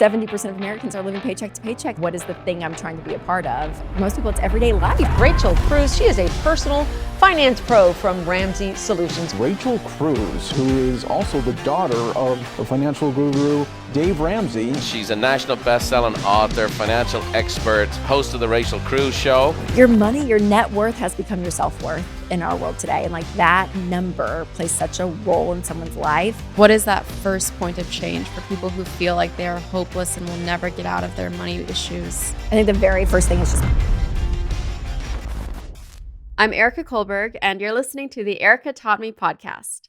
70% of Americans are living paycheck to paycheck. What is the thing I'm trying to be a part of? Most people, it's everyday life. Rachel Cruze, she is a personal finance pro from Ramsey Solutions. Rachel Cruze, who is also the daughter of the financial guru Dave Ramsey. She's a national best-selling author, financial expert, host of the Rachel Cruze Show. Your money, your net worth has become your self-worth in our world today. And like that number plays such a role in someone's life. What is that first point of change for people who feel like they are hopeless and will never get out of their money issues? I think the very first thing is just... I'm Erika Kohlberg, and you're listening to the Erika Taught Me podcast.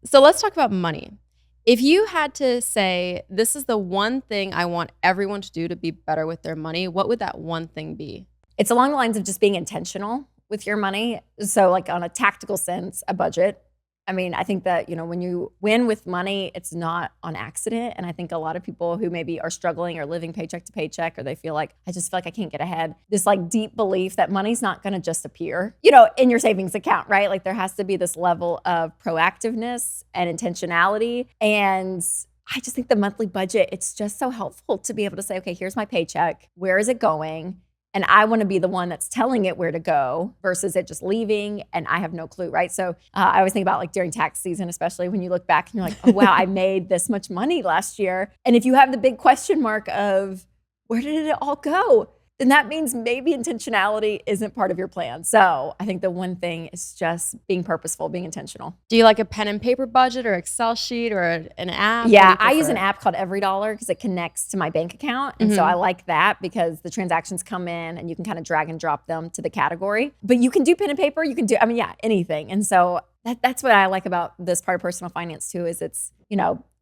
So let's talk about money. If you had to say, this is the one thing I want everyone to do to be better with their money, what would that one thing be? It's along the lines of just being intentional with your money. So like on a tactical sense, a budget. I mean, I think that, when you win with money, it's not on accident. And I think a lot of people who maybe are struggling or living paycheck to paycheck, or they feel like, I just feel like I can't get ahead. This like deep belief that money's not going to just appear, in your savings account, right? Like there has to be this level of proactiveness and intentionality. And I just think the monthly budget, it's just so helpful to be able to say, okay, here's my paycheck. Where is it going? And I want to be the one that's telling it where to go versus it just leaving and I have no clue, right? So I always think about like during tax season, especially when you look back and you're like, oh, wow, I made this much money last year. And if you have the big question mark of where did it all go? Then that means maybe intentionality isn't part of your plan. So I think the one thing is just being purposeful, being intentional. Do you like a pen and paper budget or Excel sheet or an app? Yeah, I use an app called EveryDollar because it connects to my bank account. And so I like that because the transactions come in and you can kind of drag and drop them to the category. But you can do pen and paper, you can do, anything. And so that's what I like about this part of personal finance too, is it's,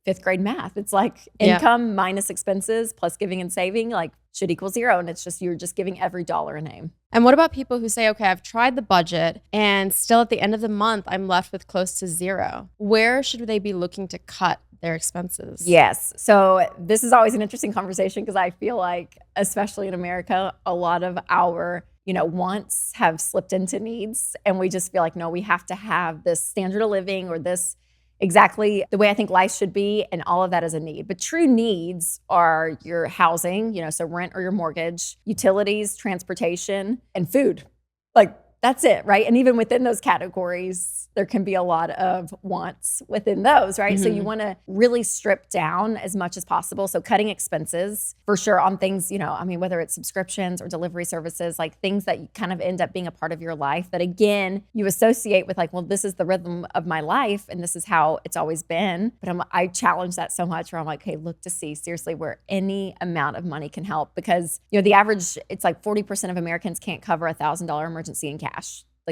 fifth grade math. It's like income minus expenses plus giving and saving should equal zero. And it's just, you're just giving every dollar a name. And what about people who say, okay, I've tried the budget and still at the end of the month, I'm left with close to zero. Where should they be looking to cut their expenses? Yes. So this is always an interesting conversation because I feel like, especially in America, a lot of our wants have slipped into needs. And we just feel like, no, we have to have this standard of living or this exactly the way I think life should be, and all of that is a need. But true needs are your housing, so rent or your mortgage, utilities, transportation, and food. That's it, right? And even within those categories, there can be a lot of wants within those, right? So you want to really strip down as much as possible. So cutting expenses for sure on things, whether it's subscriptions or delivery services, like things that kind of end up being a part of your life that again, you associate with this is the rhythm of my life and this is how it's always been. But I challenge that so much where I'm like, hey, look to see seriously where any amount of money can help because, the average, it's like 40% of Americans can't cover $1,000 emergency in cash.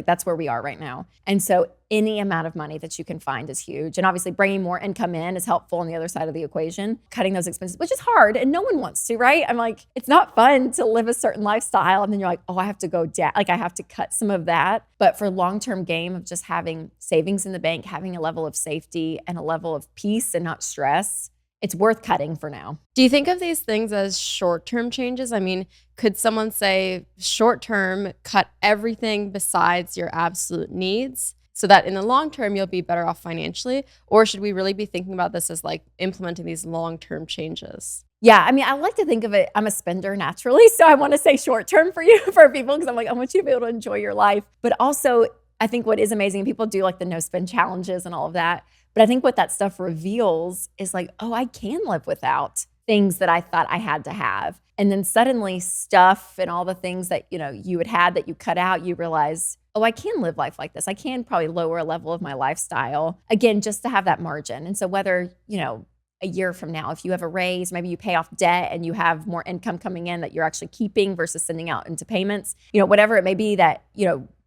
That's where we are right now. And so any amount of money that you can find is huge. And obviously bringing more income in is helpful on the other side of the equation. Cutting those expenses, which is hard and no one wants to, right? I'm like, it's not fun to live a certain lifestyle. And then you're like, oh, I have to go down. I have to cut some of that. But for long-term game of just having savings in the bank, having a level of safety and a level of peace and not stress, it's worth cutting for now. Do you think of these things as short-term changes? I mean, could someone say short-term, cut everything besides your absolute needs so that in the long term, you'll be better off financially? Or should we really be thinking about this as implementing these long-term changes? Yeah, I like to think of it, I'm a spender naturally. So I want to say short-term for people, because I'm like, I want you to be able to enjoy your life. But also, I think what is amazing, people do the no spend challenges and all of that. But I think what that stuff reveals is I can live without things that I thought I had to have. And then suddenly stuff and all the things that, you had that you cut out, you realize, oh, I can live life like this. I can probably lower a level of my lifestyle, again, just to have that margin. And so whether, a year from now, if you have a raise, maybe you pay off debt and you have more income coming in that you're actually keeping versus sending out into payments, whatever it may be that,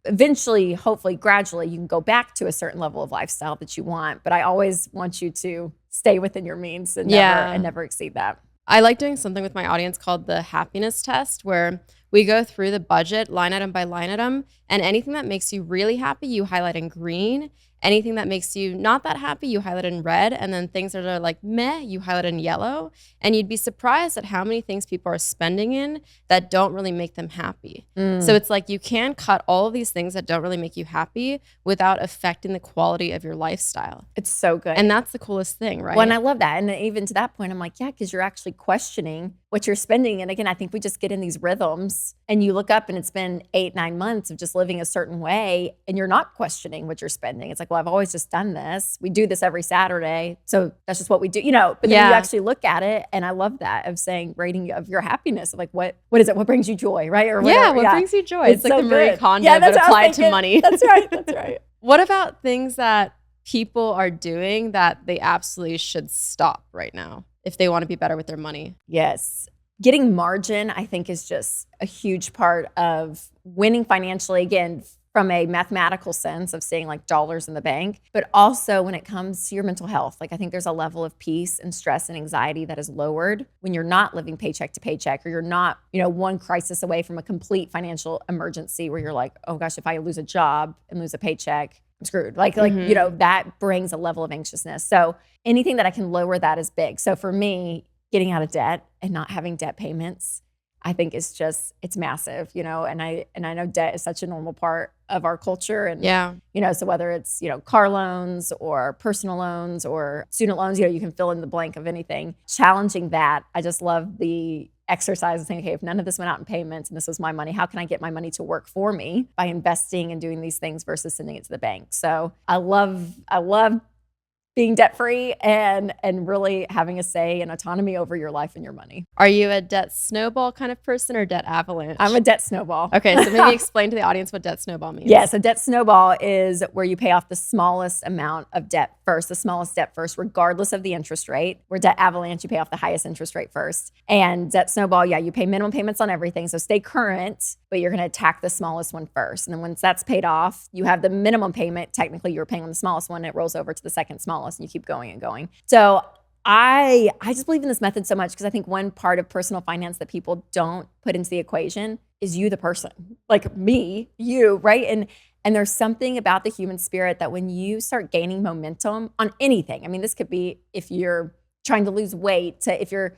eventually, hopefully, gradually, you can go back to a certain level of lifestyle that you want. But I always want you to stay within your means and never exceed that. I like doing something with my audience called the happiness test, where we go through the budget line item by line item, and anything that makes you really happy, you highlight in green. anything that makes you not that happy, you highlight in red. And then things that are like meh, you highlight in yellow. And you'd be surprised at how many things people are spending in that don't really make them happy. So it's like you can cut all of these things that don't really make you happy without affecting the quality of your lifestyle. It's so good. And that's the coolest thing, right? Well, and I love that. And even to that point, I'm like, yeah, because you're actually questioning what you're spending. And again, I think we just get in these rhythms and you look up and it's been 8-9 months of just living a certain way and you're not questioning what you're spending. It's like, well, I've always just done this. We do this every Saturday. So that's just what we do, but then you actually look at it. And I love that of saying rating of your happiness of like, what is it? What brings you joy, right? Or whatever. What brings you joy? It's like so the Marie good. Kondo, but applied to money. That's right. That's right. What about things that people are doing that they absolutely should stop right now if they want to be better with their money? Yes. Getting margin, I think, is just a huge part of winning financially, again, from a mathematical sense of seeing like dollars in the bank, but also when it comes to your mental health. Like I think there's a level of peace and stress and anxiety that is lowered when you're not living paycheck to paycheck, or you're not, one crisis away from a complete financial emergency where you're like, oh gosh, if I lose a job and lose a paycheck, I'm screwed. That brings a level of anxiousness. So anything that I can lower that is big. So for me, getting out of debt and not having debt payments, I think it's massive, and I know debt is such a normal part of our culture. And, so whether it's, car loans or personal loans or student loans, you can fill in the blank of anything. Challenging that, I just love the exercise of saying, okay, if none of this went out in payments and this was my money, how can I get my money to work for me by investing and doing these things versus sending it to the bank? So I love being debt-free and really having a say and autonomy over your life and your money. Are you a debt snowball kind of person or debt avalanche? I'm a debt snowball. Okay, so maybe explain to the audience what debt snowball means. Yeah, so debt snowball is where you pay off the smallest amount of debt first, the smallest debt first, regardless of the interest rate. Where debt avalanche, you pay off the highest interest rate first. And debt snowball, you pay minimum payments on everything. So stay current, but you're going to attack the smallest one first. And then once that's paid off, you have the minimum payment. Technically, you're paying on the smallest one. It rolls over to the second smallest. And you keep going and going. So I just believe in this method so much because I think one part of personal finance that people don't put into the equation is you, the person, like me, you, right? And there's something about the human spirit that when you start gaining momentum on anything, I mean, this could be if you're trying to lose weight, to if you're,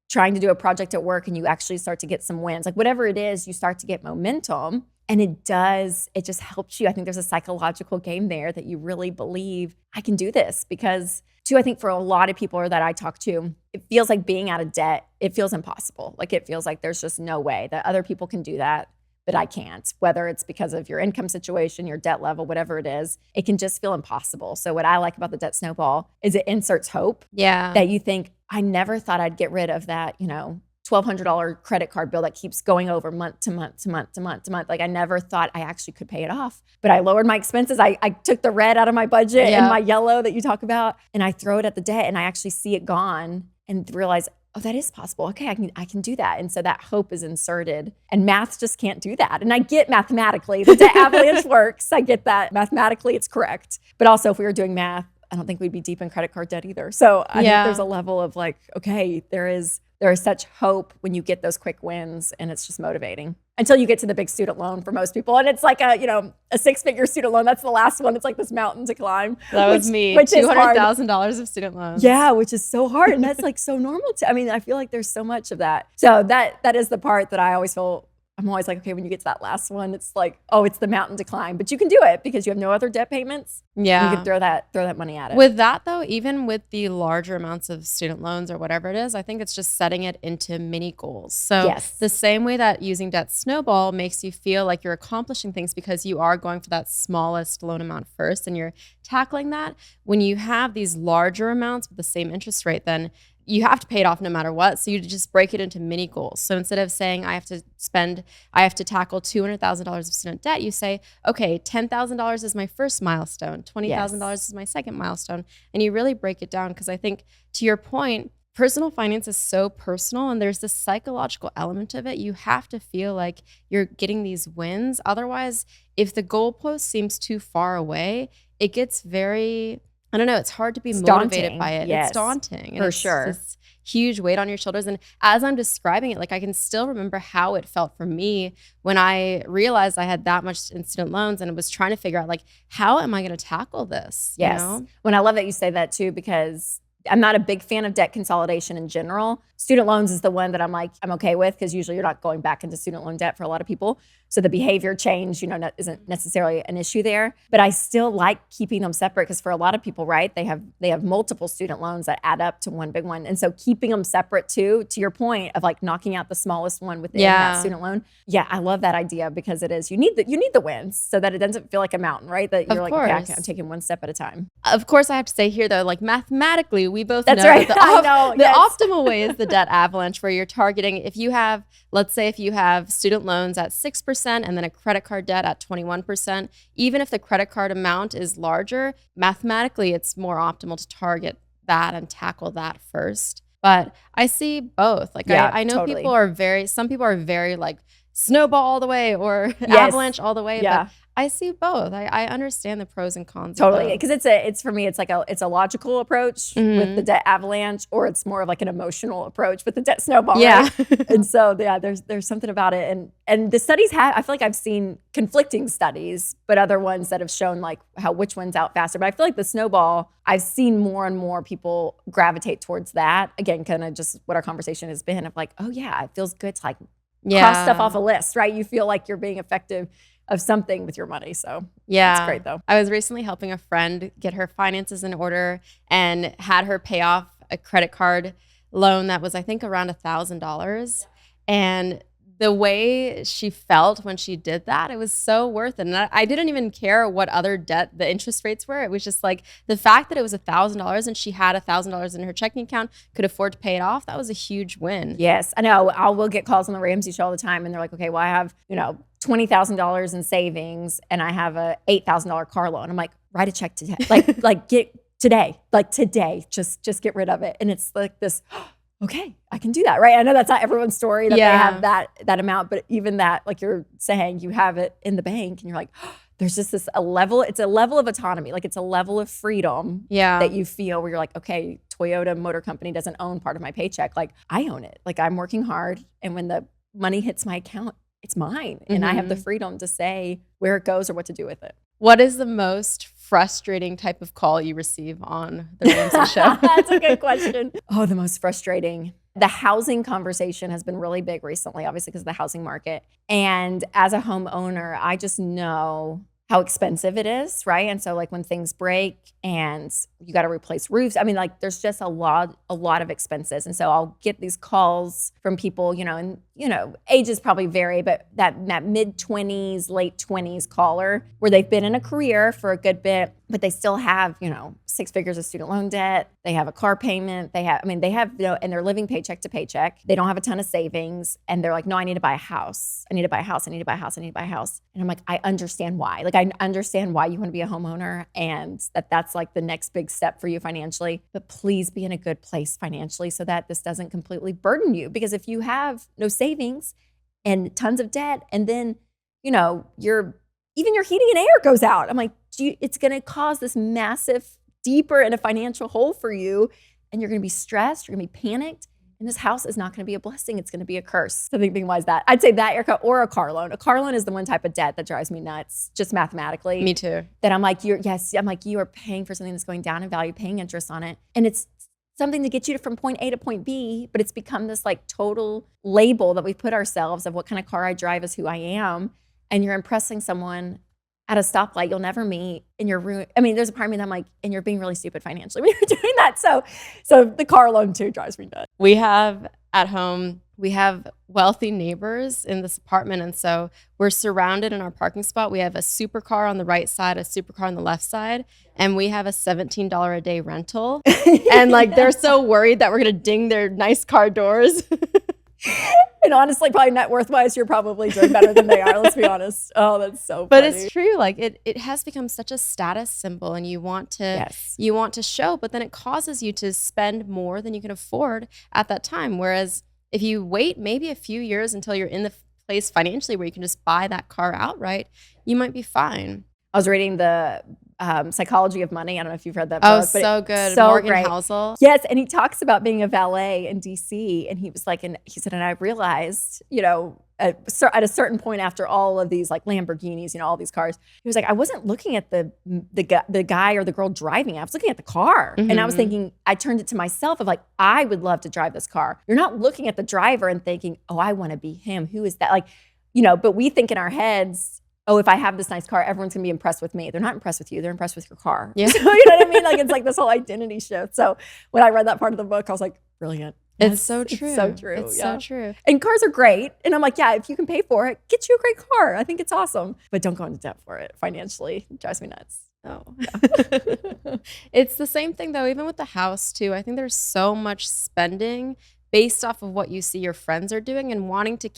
trying to do a project at work and you actually start to get some wins, like whatever it is, you start to get momentum. And it just helps you. I think there's a psychological game there that you really believe I can do this because too, I think for a lot of people that I talk to, it feels like being out of debt, it feels impossible. Like it feels like there's just no way that other people can do that, but I can't. Whether it's because of your income situation, your debt level, whatever it is, it can just feel impossible. So what I like about the debt snowball is it inserts hope. Yeah. That you think, I never thought I'd get rid of that, $1,200 credit card bill that keeps going over month to month to month to month to month. Like I never thought I actually could pay it off, but I lowered my expenses. I took the red out of my budget and my yellow that you talk about, and I throw it at the debt and I actually see it gone and realize, oh, that is possible. Okay, I can do that. And so that hope is inserted and math just can't do that. And I get mathematically the debt avalanche works. I get that mathematically it's correct. But also if we were doing math, I don't think we'd be deep in credit card debt either. So I think there's a level of like, okay, there is such hope when you get those quick wins, and it's just motivating until you get to the big student loan for most people. And it's like a 6-figure student loan. That's the last one. It's like this mountain to climb. That was me. Which is $200,000 of student loans. Yeah, which is so hard. And that's like so normal. I feel like there's so much of that. So that is the part that I always feel, I'm always like, okay, when you get to that last one, it's like, oh, it's the mountain to climb. But you can do it because you have no other debt payments. Yeah. You can throw that money at it. With that though, even with the larger amounts of student loans or whatever it is, I think it's just setting it into mini goals. So the same way that using debt snowball makes you feel like you're accomplishing things because you are going for that smallest loan amount first and you're tackling that. When you have these larger amounts with the same interest rate, then you have to pay it off no matter what. So you just break it into mini goals. So instead of saying I have to tackle $200,000 of student debt, you say, okay, $10,000 is my first milestone, $20,000 is my second milestone. And you really break it down because I think to your point, personal finance is so personal and there's this psychological element of it. You have to feel like you're getting these wins. Otherwise, if the goalpost seems too far away, it gets very I don't know, it's hard to be It's motivated daunting. by it. Yes, It's daunting. And for it's sure. this huge weight on your shoulders. And as I'm describing it, like I can still remember how it felt for me when I realized I had that much in student loans and was trying to figure out like, how am I going to tackle this? Yes. You know? When I love that you say that too, because I'm not a big fan of debt consolidation in general. Student loans is the one that I'm like, I'm okay with, because usually you're not going back into student loan debt for a lot of people. So the behavior change, isn't necessarily an issue there. But I still like keeping them separate, because for a lot of people, right, they have multiple student loans that add up to one big one. And so keeping them separate too, to your point of like knocking out the smallest one within that student loan. Yeah, I love that idea, because it is, you need the wins so that it doesn't feel like a mountain, right? That you're Of like, okay, course. I'm taking one step at a time. Of course, I have to say here though, like mathematically, we both That's know right. that I know, the yes. optimal way is the debt avalanche, where you're targeting, let's say if you have student loans at 6% and then a credit card debt at 21%, even if the credit card amount is larger, mathematically, it's more optimal to target that and tackle that first. But I see both. Like Yeah, I know totally. some people are very like snowball all the way or Yes. avalanche all the way. Yeah. But I see both. I understand the pros and cons. Totally, of both. because it's for me, it's like it's a logical approach with the debt avalanche, or it's more of like an emotional approach with the debt snowball. Yeah. Right? And so there's something about it, and the studies I feel like I've seen conflicting studies, but other ones that have shown like which one's out faster. But I feel like the snowball, I've seen more and more people gravitate towards that. Again, kind of just what our conversation has been of like, oh yeah, it feels good to like cross stuff off a list, right? You feel like you're being effective of something with your money. So Yeah. it's great though. I was recently helping a friend get her finances in order and had her pay off a credit card loan that was, I think, around $1,000. And the way she felt when she did that, it was so worth it. And I didn't even care what other debt the interest rates were. It was just like the fact that it was $1,000 and she had $1,000 in her checking account, could afford to pay it off. That was a huge win. Yes, I know. I will get calls on the Ramsey Show all the time, and they're like, okay, well, I have, $20,000 in savings, and I have a $8,000 car loan. I'm like, write a check today. Like get today, just get rid of it. And it's like this, okay, I can do that, right? I know that's not everyone's story that they have that amount, but even that, like you're saying, you have it in the bank, and you're like, there's just it's a level of autonomy. Like it's a level of freedom that you feel where you're like, okay, Toyota Motor Company doesn't own part of my paycheck. Like I own it. Like I'm working hard, and when the money hits my account, it's mine. And I have the freedom to say where it goes or what to do with it. What is the most frustrating type of call you receive on the Ramsey Show? That's a good question. Oh, the most frustrating. The housing conversation has been really big recently, obviously because of the housing market. And as a homeowner, I just know how expensive it is, right? And so like when things break and you got to replace roofs, I mean, like there's just a lot of expenses. And so I'll get these calls from people, and ages probably vary, but that mid-20s, late 20s caller where they've been in a career for a good bit, but they still have, 6 figures of student loan debt. They have a car payment. They have, and they're living paycheck to paycheck. They don't have a ton of savings. And they're like, no, I need to buy a house. I need to buy a house. I need to buy a house. I need to buy a house. And I'm like, I understand why. Like, I understand why you want to be a homeowner and that's like the next big step for you financially. But please be in a good place financially so that this doesn't completely burden you. Because if you have no savings and tons of debt, and then, your heating and air goes out, I'm like, it's going to cause this massive, deeper in a financial hole for you. And you're going to be stressed. You're going to be panicked. And this house is not going to be a blessing. It's going to be a curse. So being wise that. I'd say that, Erika, or a car loan. A car loan is the one type of debt that drives me nuts, just mathematically. Me too. That I'm like, you are paying for something that's going down in value, paying interest on it. And it's something to get you from point A to point B, but it's become this like total label that we put ourselves of what kind of car I drive is who I am. And you're impressing someone at a stoplight you'll never meet, and you're there's a part of me that I'm like, and you're being really stupid financially when you're doing that. So the car loan too drives me nuts. We have at home, we have wealthy neighbors in this apartment. And so we're surrounded in our parking spot. We have a supercar on the right side, a supercar on the left side, and we have a $17 a day rental. And like, they're so worried that we're going to ding their nice car doors. And honestly, probably net worth-wise, you're probably doing better than they are. Let's be honest. Oh, that's so funny. But it's true. Like it has become such a status symbol, and you want to show, but then it causes you to spend more than you can afford at that time. Whereas if you wait maybe a few years until you're in the place financially where you can just buy that car outright, you might be fine. I was reading the Psychology of Money. I don't know if you've read that Oh, book. But so good. So Morgan great. Housel. Yes, and he talks about being a valet in DC, and he was like, and he said, and I realized, at a certain point after all of these like Lamborghinis, all these cars, he was like, I wasn't looking at the guy or the girl driving. I was looking at the car, and I was thinking, I turned it to myself of like, I would love to drive this car. You're not looking at the driver and thinking, oh, I want to be him. Who is that? Like, but we think in our heads, oh, if I have this nice car, everyone's gonna be impressed with me. They're not impressed with you, they're impressed with your car. Yeah. So, you know what I mean? Like, it's like this whole identity shift. So when I read that part of the book, I was like, brilliant. It's so true. It's so true. It's yeah. so true. And cars are great. And I'm like, yeah, if you can pay for it, get you a great car. I think it's awesome. But don't go into debt for it financially. It drives me nuts. Oh. It's the same thing though, even with the house too. I think there's so much spending based off of what you see your friends are doing and wanting to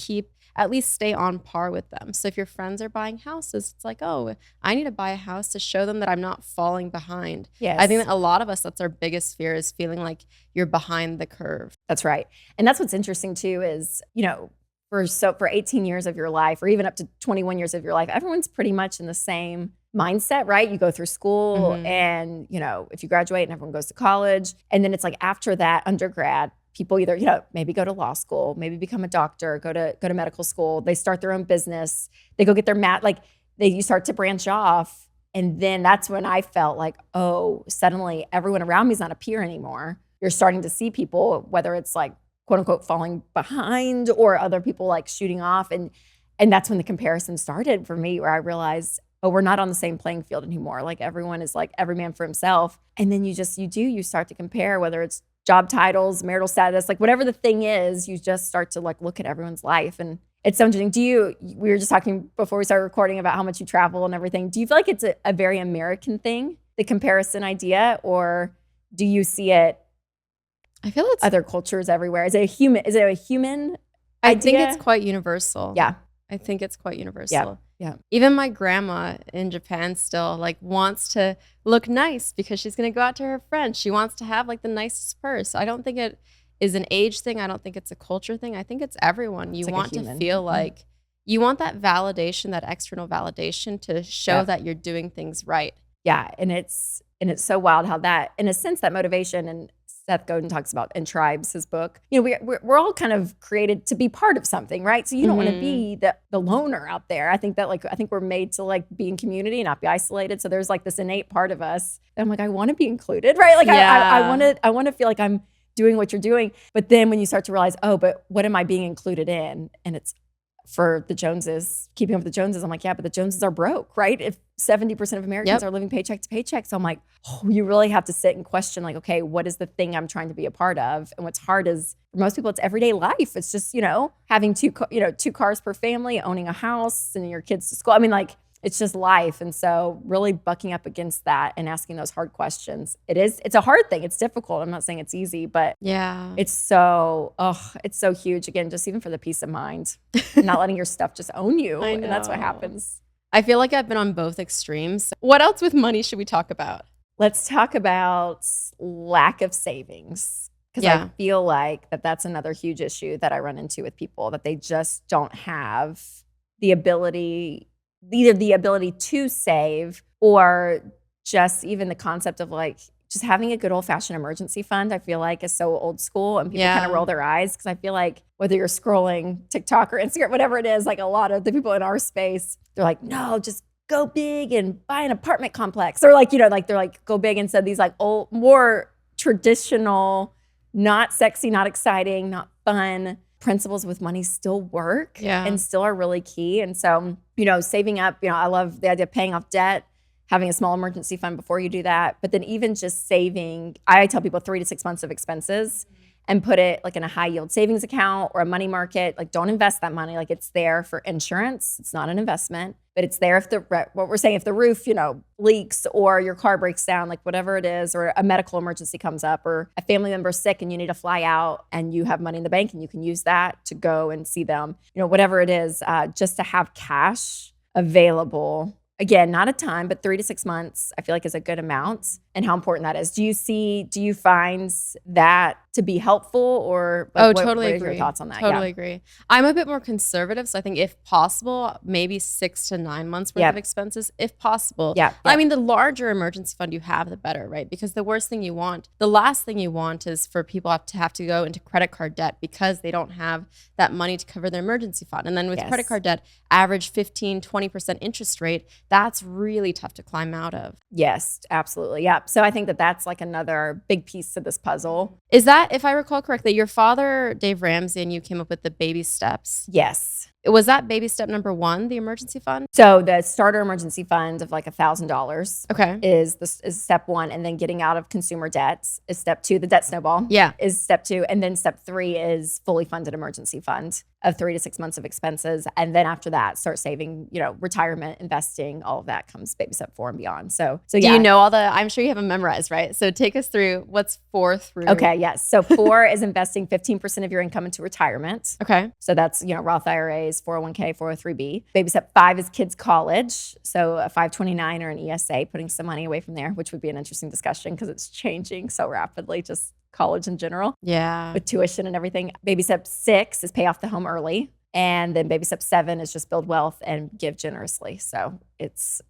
at least stay on par with them. So if your friends are buying houses, it's like, oh, I need to buy a house to show them that I'm not falling behind. Yes. I think that a lot of us, that's our biggest fear, is feeling like you're behind the curve. That's right. And that's what's interesting too is, for 18 years of your life, or even up to 21 years of your life, everyone's pretty much in the same mindset, right? You go through school and, if you graduate and everyone goes to college, and then it's like after that undergrad, people either, maybe go to law school, maybe become a doctor, go to medical school, they start their own business, they go get their you start to branch off. And then that's when I felt like, oh, suddenly everyone around me is not a peer anymore. You're starting to see people, whether it's like, quote unquote, falling behind or other people like shooting off. And that's when the comparison started for me, where I realized, oh, we're not on the same playing field anymore. Like everyone is like every man for himself. And then you start to compare, whether it's job titles, marital status, like whatever the thing is, you just start to like look at everyone's life. And it's so interesting. We were just talking before we started recording about how much you travel and everything. Do you feel like it's a very American thing, the comparison idea, or do you see it? I feel it's other cultures everywhere. Is it a human idea? I think it's quite universal. Yeah. I think it's quite universal. Yeah. Even my grandma in Japan still like wants to look nice because she's going to go out to her friends. She wants to have like the nicest purse. I don't think it is an age thing. I don't think it's a culture thing. I think it's everyone. You want to feel like you want that validation, that external validation to show that you're doing things right. Yeah. And it's so wild how that, in a sense, that motivation, and Seth Godin talks about in Tribes, his book, we're all kind of created to be part of something, right? So you don't want to be the loner out there. I think we're made to like be in community and not be isolated. So there's like this innate part of us that I'm like, I want to be included, right? Like I want to feel like I'm doing what you're doing. But then when you start to realize, oh, but what am I being included in? And it's for the Joneses, keeping up with the Joneses. I'm like, yeah, but the Joneses are broke, right? If 70% of Americans are living paycheck to paycheck. So I'm like, oh, you really have to sit and question like, okay, what is the thing I'm trying to be a part of? And what's hard is for most people, it's everyday life. It's just, having two cars per family, owning a house, sending your kids to school. I mean, like, it's just life. And so really bucking up against that and asking those hard questions. It's a hard thing. It's difficult. I'm not saying it's easy, but it's so huge. Again, just even for the peace of mind, not letting your stuff just own you. And that's what happens. I feel like I've been on both extremes. What else with money should we talk about? Let's talk about lack of savings. Because I feel like that's another huge issue that I run into with people, that they just don't have either the ability to save, or just even the concept of like just having a good old fashioned emergency fund. I feel like is so old school, and people kind of roll their eyes, because I feel like whether you're scrolling TikTok or Instagram, whatever it is, like a lot of the people in our space, they're like, no, just go big and buy an apartment complex, or like, they're like go big instead of these like old, more traditional, not sexy, not exciting, not fun principles with money still work and still are really key. And so, saving up, I love the idea of paying off debt, having a small emergency fund before you do that. But then even just saving, I tell people 3 to 6 months of expenses, and put it like in a high yield savings account or a money market. Like, don't invest that money. Like, it's there for insurance. It's not an investment, but it's there if what we're saying, if the roof, leaks, or your car breaks down, like whatever it is, or a medical emergency comes up, or a family member's sick and you need to fly out, and you have money in the bank and you can use that to go and see them, whatever it is, just to have cash available. Again, not a ton, but 3 to 6 months, I feel like is a good amount. and how important that is. Do you find that to be helpful, or Totally what are agree. your thoughts on that? Totally agree. I'm a bit more conservative, so I think if possible, maybe 6 to 9 months worth of expenses, if possible. I mean, the larger emergency fund you have, the better, right? Because the last thing you want is for people to have to go into credit card debt because they don't have that money to cover their emergency fund. And then with credit card debt, average 15, 20% interest rate, that's really tough to climb out of. Yes, absolutely. Yeah. So I think that that's like another big piece to this puzzle. Is that, if I recall correctly, your father, Dave Ramsey, and you came up with the baby steps? Yes. Was that baby step number 1, the emergency fund? So the starter emergency fund of like $1,000 is step 1, and then getting out of consumer debts is step 2. The debt snowball is step 2, and then step 3 is fully funded emergency fund of 3 to 6 months of expenses, and then after that, start saving. Retirement, investing, all of that comes baby step 4 and beyond. So do you know all the? I'm sure you have them memorized, right? So take us through what's 4 through. Okay, yes. So 4 is investing 15% of your income into retirement. Okay. So that's Roth IRAs, 401k, 403b. Baby step 5 is kids' college. So a 529 or an ESA, putting some money away from there, which would be an interesting discussion because it's changing so rapidly, just college in general. Yeah. With tuition and everything. Baby step 6 is pay off the home early. And then baby step 7 is just build wealth and give generously. So it's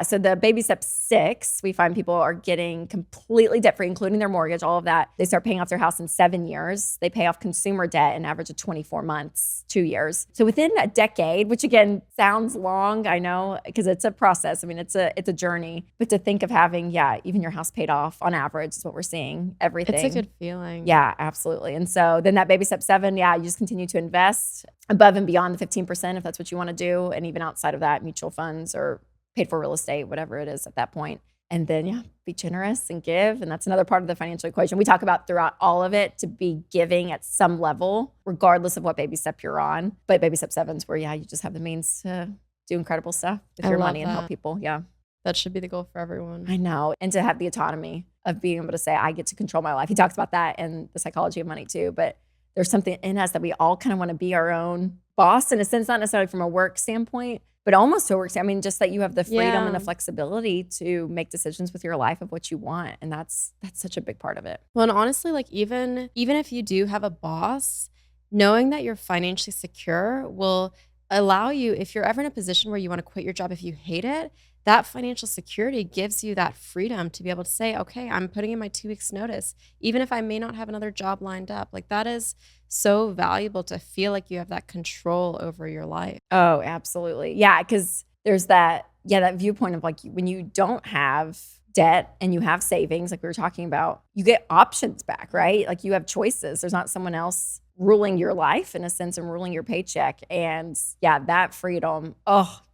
so the baby step 6, we find people are getting completely debt free, including their mortgage, all of that. They start paying off their house in 7 years. They pay off consumer debt in average of 24 months, 2 years. So within a decade, which again sounds long, I know, because it's a process. I mean, it's a journey. But to think of having, even your house paid off on average is what we're seeing. Everything. It's a good feeling. Yeah, absolutely. And so then that baby step 7, you just continue to invest above and beyond the 15% if that's what you want to do. And even outside of that, mutual funds or paid for real estate, whatever it is at that point. And then, be generous and give. And that's another part of the financial equation. We talk about throughout all of it to be giving at some level, regardless of what baby step you're on. But baby step 7 is where, you just have the means to do incredible stuff with your money and help people. Yeah. That should be the goal for everyone. I know. And to have the autonomy of being able to say, I get to control my life. He talks about that and the psychology of money too. But there's something in us that we all kind of want to be our own boss, in a sense, not necessarily from a work standpoint, but almost to a work standpoint. I mean, just that you have the freedom and the flexibility to make decisions with your life of what you want. And that's such a big part of it. Well, and honestly, like even if you do have a boss, knowing that you're financially secure will allow you, if you're ever in a position where you want to quit your job if you hate it, that financial security gives you that freedom to be able to say, okay, I'm putting in my 2 weeks notice, even if I may not have another job lined up. Like that is so valuable to feel like you have that control over your life. Oh, absolutely. Yeah. Cause there's that viewpoint of like, when you don't have debt and you have savings, like we were talking about, you get options back, right? Like you have choices. There's not someone else ruling your life in a sense and ruling your paycheck. And that freedom,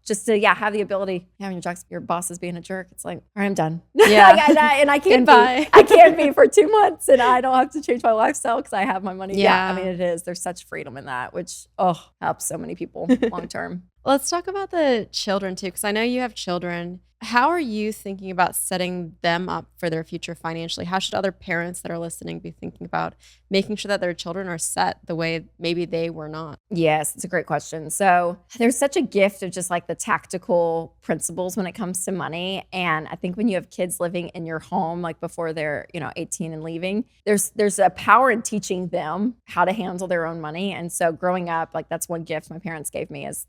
just to have the ability, when your boss is being a jerk, it's like, all right, I'm done. And I can't I can't be for 2 months, and I don't have to change my lifestyle because I have my money. I mean, it is. There's such freedom in that, which helps so many people long term. Let's talk about the children too, because I know you have children. How are you thinking about setting them up for their future financially? How should other parents that are listening be thinking about making sure that their children are set the way maybe they were not? Yes, it's a great question. So there's such a gift of just like the tactical principles when it comes to money. And I think when you have kids living in your home, like before they're 18 and leaving, there's a power in teaching them how to handle their own money. And so growing up, like that's one gift my parents gave me, is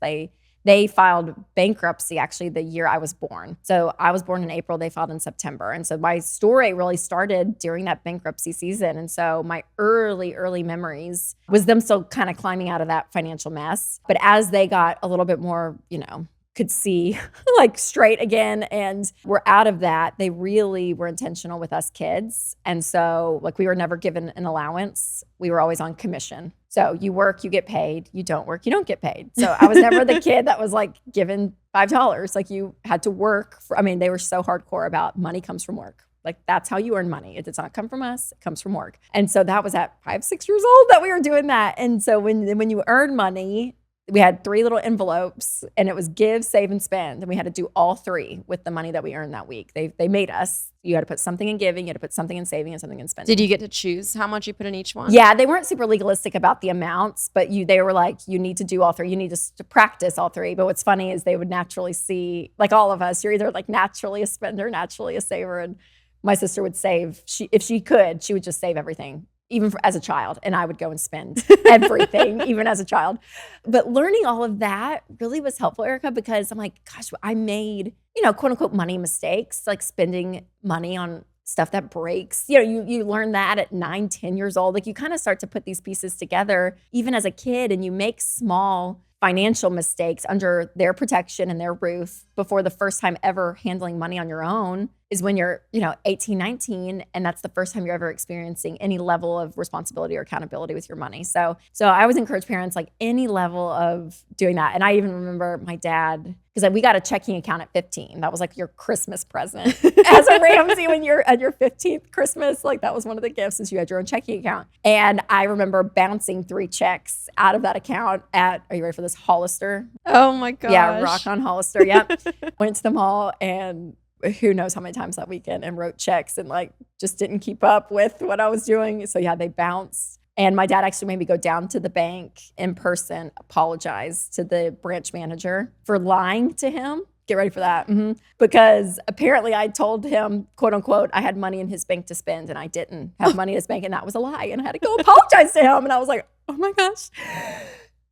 they filed bankruptcy actually the year I was born. So I was born in April, they filed in September. And so my story really started during that bankruptcy season. And so my early memories was them still kind of climbing out of that financial mess. But as they got a little bit more, could see like straight again and were out of that, they really were intentional with us kids. And so like we were never given an allowance. We were always on commission. So you work, you get paid. You don't work, you don't get paid. So I was never the kid that was like given $5. Like you had to work they were so hardcore about money comes from work. Like that's how you earn money. It does not come from us, it comes from work. And so that was at 5-6 years old that we were doing that. And so when you earn money, we had 3 little envelopes and it was give, save, and spend. And we had to do all 3 with the money that we earned that week. They made us. You had to put something in giving, you had to put something in saving, and something in spending. Did you get to choose how much you put in each one? Yeah, they weren't super legalistic about the amounts, but they were like, you need to do all 3. You need to practice all 3. But what's funny is they would naturally see, like all of us, you're either like naturally a spender, naturally a saver. And my sister would save. If she could, she would just save everything, even as a child. And I would go and spend everything, even as a child. But learning all of that really was helpful, Erika, because I'm like, gosh, I made, quote unquote money mistakes, like spending money on stuff that breaks. You learn that at 9, 10 years old. Like you kind of start to put these pieces together, even as a kid, and you make small financial mistakes under their protection and their roof before the first time ever handling money on your own is when you're, 18, 19, and that's the first time you're ever experiencing any level of responsibility or accountability with your money. So I always encourage parents, like any level of doing that. And I even remember my dad, because we got a checking account at 15. That was like your Christmas present as a Ramsey when you're at your 15th Christmas. Like that was one of the gifts, is you had your own checking account. And I remember bouncing 3 checks out of that account at, are you ready for this, Hollister? Oh my gosh. Yeah, rock on Hollister. Yep. Went to the mall and who knows how many times that weekend and wrote checks and like just didn't keep up with what I was doing. So yeah, they bounced. And my dad actually made me go down to the bank in person, apologize to the branch manager for lying to him. Get ready for that. Because apparently I told him, quote unquote, I had money in his bank to spend and I didn't have money in his bank, and that was a lie. And I had to go apologize to him. And I was like, oh my gosh.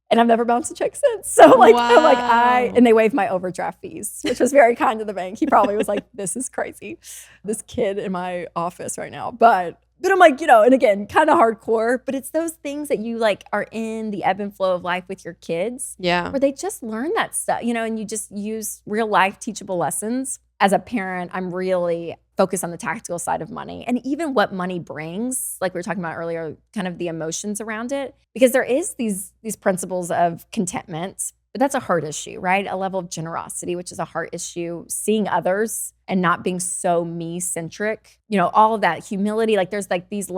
And I've never bounced a check since. So like, wow. I'm like, and they waived my overdraft fees, which was very kind of the bank. He probably was like, this is crazy, this kid in my office right now. But I'm like, and again, kind of hardcore, but it's those things that you like are in the ebb and flow of life with your kids. Yeah. Where they just learn that stuff, and you just use real life teachable lessons. As a parent, I'm really focused on the tactical side of money and even what money brings, like we were talking about earlier, kind of the emotions around it, because there is these principles of contentment, but that's a heart issue, right? A level of generosity, which is a heart issue, seeing others and not being so me-centric, all of that humility, like there's like these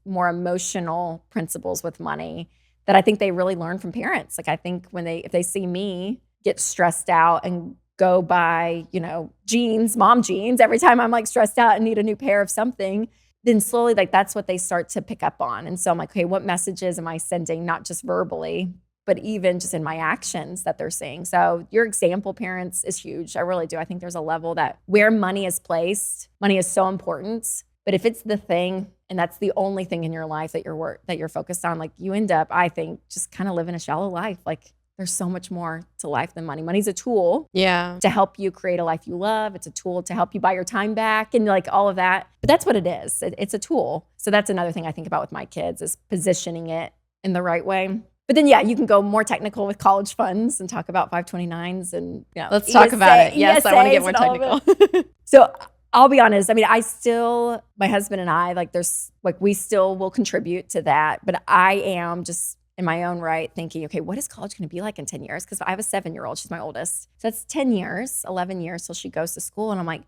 more emotional principles with money that I think they really learn from parents. Like I think if they see me get stressed out and go buy, mom jeans every time I'm like stressed out and need a new pair of something, then slowly like that's what they start to pick up on. And so I'm like, okay, what messages am I sending, not just verbally, but even just in my actions that they're seeing? So your example, parents, is huge. I really do. I think there's a level that where money is placed, money is so important. But if it's the thing and that's the only thing in your life that you're focused on, like you end up, I think, just kind of living a shallow life. Like there's so much more to life than money. Money's a tool to help you create a life you love. It's a tool to help you buy your time back and like all of that. But that's what it is. It's a tool. So that's another thing I think about with my kids is positioning it in the right way. But then, you can go more technical with college funds and talk about 529s and let's talk about it. Yes, I want to get more technical. So I'll be honest. I mean, my husband and I, we still will contribute to that. But I am just in my own right thinking, okay, what is college going to be like in 10 years? Because I have a 7-year-old. She's my oldest. So that's 10 years, 11 years till she goes to school. And I'm like,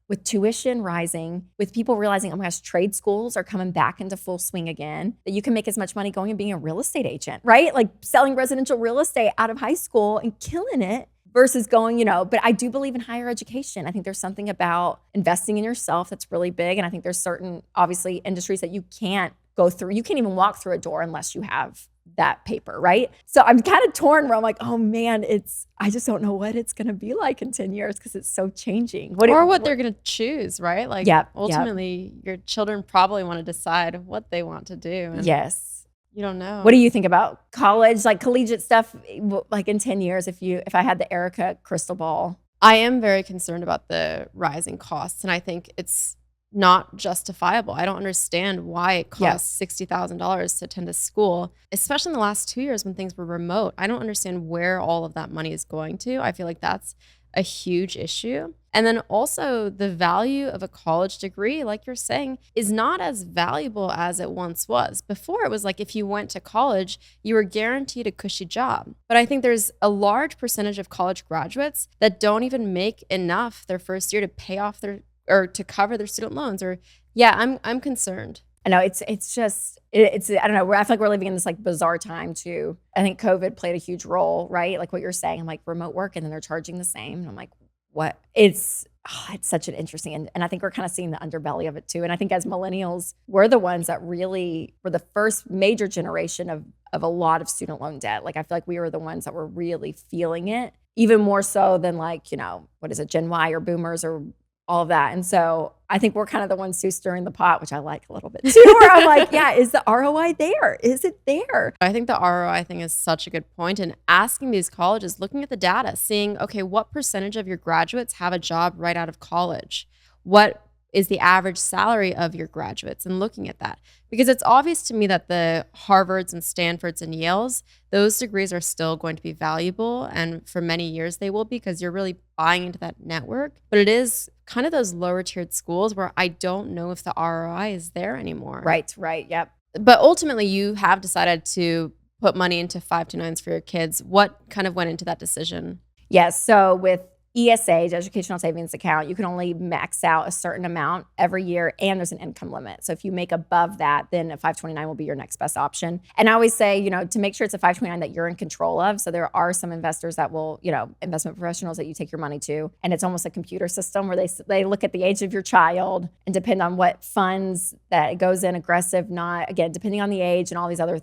with tuition rising, with people realizing, oh my gosh, trade schools are coming back into full swing again, that you can make as much money going and being a real estate agent, right? Like selling residential real estate out of high school and killing it versus going, but I do believe in higher education. I think there's something about investing in yourself that's really big. And I think there's certain, obviously, industries that you can't go through. You can't even walk through a door unless you have that paper, right? So I'm kind of torn where I'm like, oh man, I just don't know what it's going to be like in 10 years because it's so changing. What they're going to choose, right? Like ultimately your children probably want to decide what they want to do. And yes. You don't know. What do you think about college, like collegiate stuff, like in 10 years, if I had the Erika crystal ball? I am very concerned about the rising costs, and I think it's not justifiable. I don't understand why it costs $60,000 to attend a school, especially in the last 2 years when things were remote. I don't understand where all of that money is going to. I feel like that's a huge issue. And then also the value of a college degree, like you're saying, is not as valuable as it once was. Before it was like if you went to college, you were guaranteed a cushy job. But I think there's a large percentage of college graduates that don't even make enough their first year to pay off or to cover their student loans. I'm concerned. I know it's I don't know. I feel like we're living in this like bizarre time too. I think COVID played a huge role, right? Like what you're saying, I'm like remote work and then they're charging the same. And I'm like, what? It's such an interesting, and I think we're kind of seeing the underbelly of it too. And I think as millennials, we're the ones that really were the first major generation of a lot of student loan debt. Like I feel like we were the ones that were really feeling it, even more so than like, what is it, Gen Y or boomers or all of that. And so I think we're kind of the ones who stirring the pot, which I like a little bit too, where I'm like, yeah, is the ROI there? Is it there? I think the ROI thing is such a good point. And asking these colleges, looking at the data, seeing, okay, what percentage of your graduates have a job right out of college? What is the average salary of your graduates, and looking at that? Because it's obvious to me that the Harvards and Stanfords and Yales, those degrees are still going to be valuable. And for many years they will be, because you're really buying into that network. But it is kind of those lower tiered schools where I don't know if the ROI is there anymore. Right. Yep. But ultimately you have decided to put money into 529s for your kids. What kind of went into that decision? Yes. So with ESA, Educational Savings Account, you can only max out a certain amount every year, and there's an income limit. So if you make above that, then a 529 will be your next best option. And I always say, to make sure it's a 529 that you're in control of. So there are some investors that will, investment professionals that you take your money to, and it's almost a computer system where they look at the age of your child and depend on what funds that it goes in, aggressive, not, again, depending on the age and all these other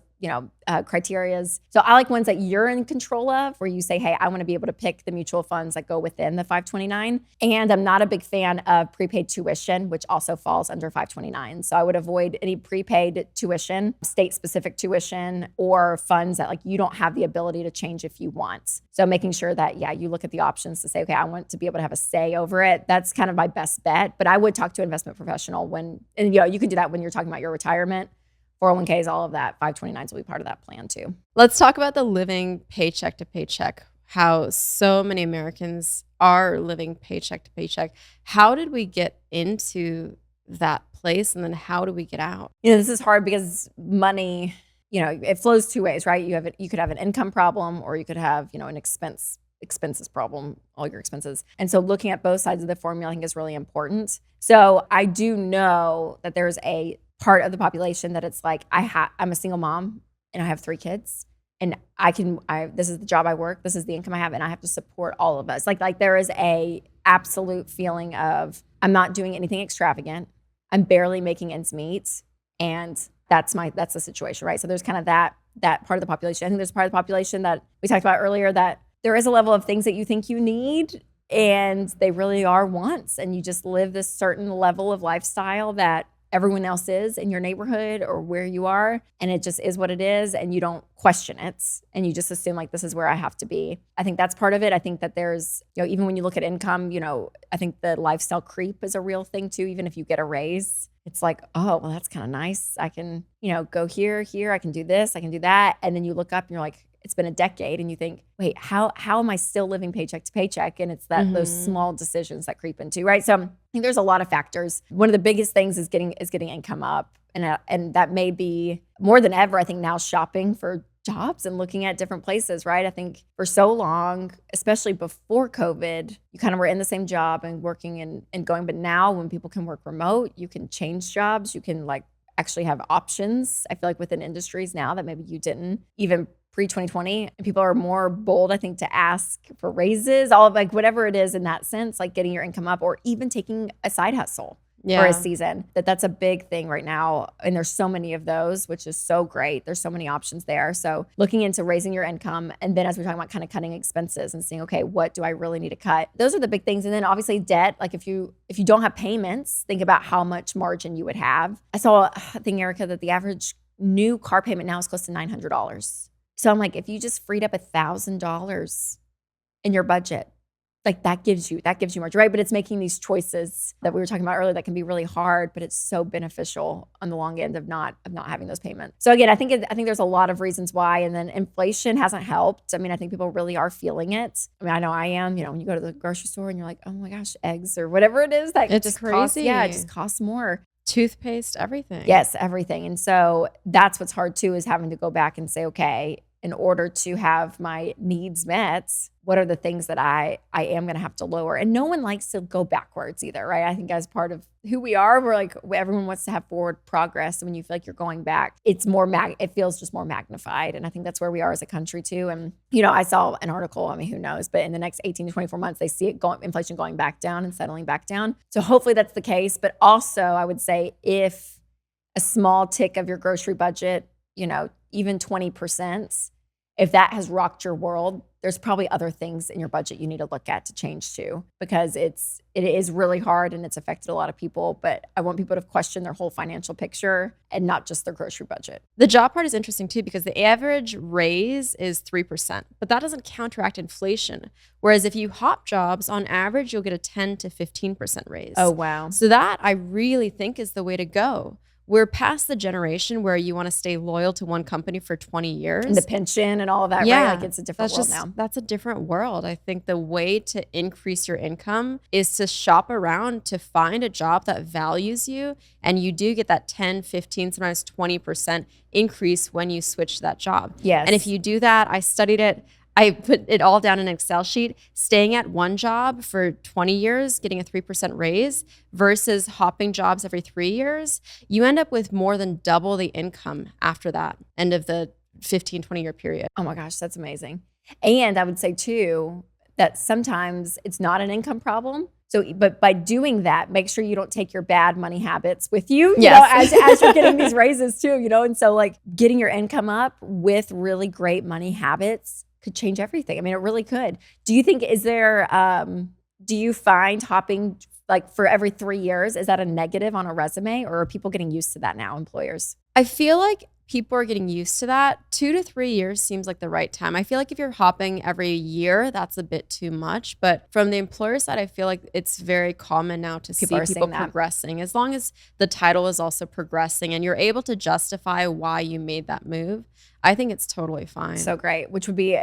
criterias. So I like ones that you're in control of, where you say, hey, I want to be able to pick the mutual funds that go within the 529. And I'm not a big fan of prepaid tuition, which also falls under 529. So I would avoid any prepaid tuition, state-specific tuition, or funds that you don't have the ability to change if you want. So making sure that, you look at the options to say, okay, I want to be able to have a say over it. That's kind of my best bet. But I would talk to an investment professional and you can do that when you're talking about your retirement. 401ks, all of that, 529s will be part of that plan too. Let's talk about the living paycheck to paycheck, how so many Americans are living paycheck to paycheck. How did we get into that place, and then how do we get out? This is hard because money, it flows two ways, right? You could have an income problem, or you could have, an expenses problem, all your expenses. And so looking at both sides of the formula, I think, is really important. So I do know that there's a part of the population that it's like, I'm a single mom and I have 3 kids, and this is the job I work, this is the income I have, and I have to support all of us. Like there is a absolute feeling of, I'm not doing anything extravagant, I'm barely making ends meet, and that's the situation, right? So there's kind of that part of the population. I think there's part of the population that we talked about earlier, that there is a level of things that you think you need, and they really are wants, and you just live this certain level of lifestyle that everyone else is in your neighborhood or where you are, and it just is what it is, and you don't question it, and you just assume this is where I have to be. I think that's part of it. I think that there's, even when you look at income, I think the lifestyle creep is a real thing too. Even if you get a raise, it's like, oh, well, that's kind of nice. I can, go here, I can do this, I can do that. And then you look up and you're like, it's been a decade, and you think, wait, how am I still living paycheck to paycheck? And it's that those small decisions that creep into, right? So I think there's a lot of factors. One of the biggest things is getting income up, and that may be more than ever, I think, now shopping for jobs and looking at different places, right? I think for so long, especially before COVID, you kind of were in the same job and working and going. But now when people can work remote, you can change jobs, you can actually have options. I feel like within industries now that maybe you didn't even pre-2020, and people are more bold, I think, to ask for raises, all of whatever it is in that sense, getting your income up, or even taking a side hustle for a season. That's a big thing right now. And there's so many of those, which is so great. There's so many options there. So looking into raising your income, and then as we're talking about kind of cutting expenses and seeing, okay, what do I really need to cut? Those are the big things. And then obviously debt, if you don't have payments, think about how much margin you would have. I saw a thing, Erika, that the average new car payment now is close to $900. So I'm like, if you just freed up $1,000 in your budget, that gives you margin, right? But it's making these choices that we were talking about earlier that can be really hard, but it's so beneficial on the long end of not having those payments. So again, I think there's a lot of reasons why, and then inflation hasn't helped. I mean, I think people really are feeling it. I mean, I know I am. When you go to the grocery store and you're like, oh my gosh, eggs or whatever it is, that it's just crazy. It just costs more. Toothpaste, everything. Yes, everything. And so that's what's hard too, is having to go back and say, okay, in order to have my needs met, what are the things that I am going to have to lower? And no one likes to go backwards either, right? I think as part of who we are, we're everyone wants to have forward progress. And when you feel like you're going back, it's more it feels just more magnified. And I think that's where we are as a country too. And, I saw an article, I mean, who knows, but in the next 18 to 24 months, they see inflation going back down and settling back down. So hopefully that's the case. But also I would say, if a small tick of your grocery budget, even 20%, if that has rocked your world, there's probably other things in your budget you need to look at to change too, because it is really hard and it's affected a lot of people. But I want people to question their whole financial picture and not just their grocery budget. The job part is interesting too, because the average raise is 3%, but that doesn't counteract inflation. Whereas if you hop jobs, on average, you'll get a 10 to 15% raise. Oh, wow. So that I really think is the way to go. We're past the generation where you want to stay loyal to one company for 20 years. And the pension and all of that, right? Like it's a different world now. That's a different world. I think the way to increase your income is to shop around to find a job that values you. And you do get that 10, 15, sometimes 20% increase when you switch to that job. Yes. And if you do that, I studied it. I put it all down in an Excel sheet, staying at one job for 20 years, getting a 3% raise versus hopping jobs every 3 years, you end up with more than double the income after that end of the 15, 20-year period. Oh my gosh, that's amazing. And I would say too, that sometimes it's not an income problem. So, but by doing that, make sure you don't take your bad money habits with you, you know, as you're getting these raises too, you know? And so like getting your income up with really great money habits could change everything. I mean, it really could. Do you think, do you find hopping like for every 3 years, is that a negative on a resume, or are people getting used to that now, employers? I feel like people are getting used to that. 2 to 3 years seems like the right time. I feel like if you're hopping every year, that's a bit too much. But from the employer side, I feel like it's very common now to see people progressing. As long as the title is also progressing and you're able to justify why you made that move, I think it's totally fine. So great, which would be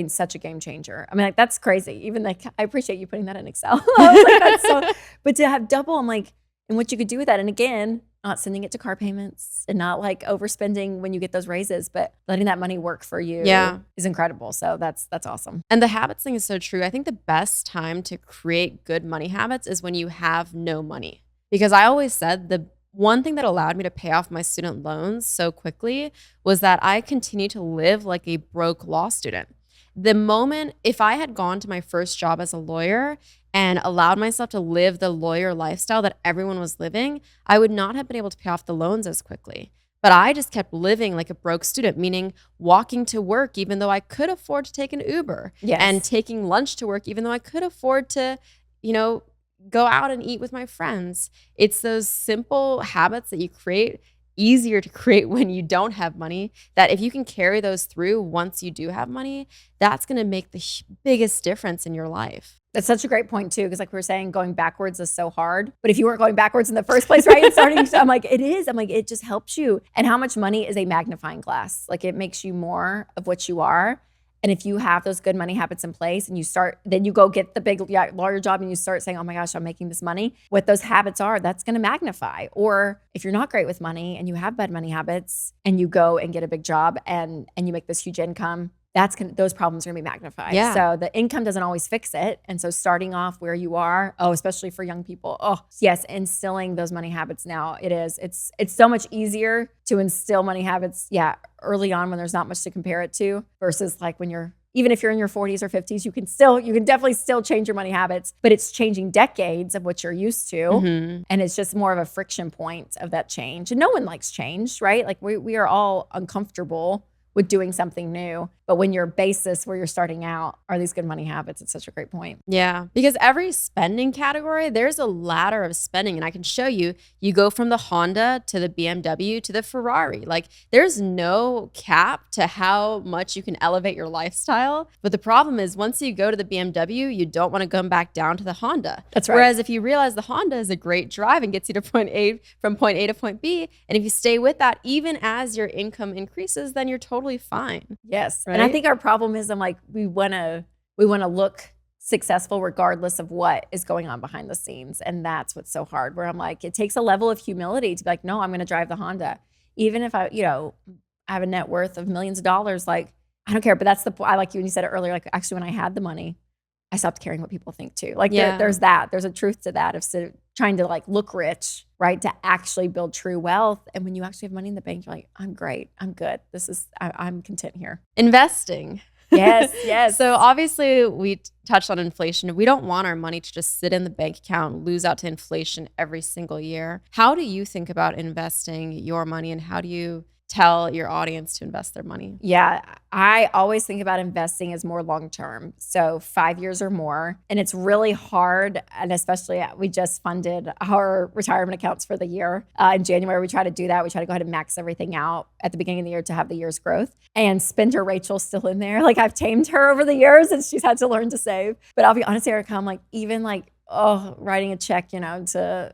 such a game changer. I mean, like that's crazy. Even like, I appreciate you putting that in Excel. I was like, that's so, but to have double, I'm like, and what you could do with that. And again, not sending it to car payments and not like overspending when you get those raises, but letting that money work for you is incredible. So that's awesome. And the habits thing is so true. I think the best time to create good money habits is when you have no money. Because I always said the one thing that allowed me to pay off my student loans so quickly was that I continued to live like a broke law student. The moment, if I had gone to my first job as a lawyer and allowed myself to live the lawyer lifestyle that everyone was living, I would not have been able to pay off the loans as quickly. But I just kept living like a broke student, meaning walking to work even though I could afford to take an Uber, and taking lunch to work even though I could afford to, go out and eat with my friends. It's those simple habits that you create, easier to create when you don't have money, that if you can carry those through once you do have money, that's going to make the biggest difference in your life. That's such a great point too, because like we were saying, going backwards is so hard. But if you weren't going backwards in the first place, right? I'm like, it is. I'm like, it just helps you. And how much money is a magnifying glass? Like it makes you more of what you are. And if you have those good money habits in place and then you go get the big lawyer job and you start saying, oh my gosh, I'm making this money. What those habits are, that's going to magnify. Or if you're not great with money and you have bad money habits and you go and get a big job and you make this huge income, those problems are going to be magnified. Yeah. So the income doesn't always fix it. And so starting off where you are, especially for young people, instilling those money habits now, it's so much easier to instill money habits, early on when there's not much to compare it to, versus like when even if you're in your 40s or 50s, you can definitely still change your money habits, but it's changing decades of what you're used to. Mm-hmm. And it's just more of a friction point of that change. And no one likes change, right? Like we are all uncomfortable with doing something new. But when your basis where you're starting out are these good money habits, it's such a great point. Yeah, because every spending category, there's a ladder of spending. And I can show you go from the Honda to the BMW to the Ferrari. Like there's no cap to how much you can elevate your lifestyle. But the problem is once you go to the BMW, you don't want to come back down to the Honda. That's right. Whereas if you realize the Honda is a great drive and gets you to from point A to point B, and if you stay with that, even as your income increases, then you're totally fine. Yes. Right? And I think our problem is we want to look successful regardless of what is going on behind the scenes. And that's what's so hard, where I'm like, it takes a level of humility to be like, no, I'm going to drive the Honda. Even if I have a net worth of millions of dollars, like I don't care. But that's I like you when you said it earlier, like actually when I had the money, I stopped caring what people think too. Like there's a truth to that of trying to like look rich, right? To actually build true wealth. And when you actually have money in the bank, you're like, I'm great. I'm good. I'm content here. Investing. Yes. So obviously we touched on inflation. We don't want our money to just sit in the bank account, lose out to inflation every single year. How do you think about investing your money, and how do you tell your audience to invest their money? Yeah, I always think about investing as more long-term. So 5 years or more. And it's really hard. And especially we just funded our retirement accounts for the year. In January, we try to do that. We try to go ahead and max everything out at the beginning of the year to have the year's growth. And Spender Rachel's still in there. Like I've tamed her over the years and she's had to learn to save. But I'll be honest, Erika, I'm like, even like, writing a check, to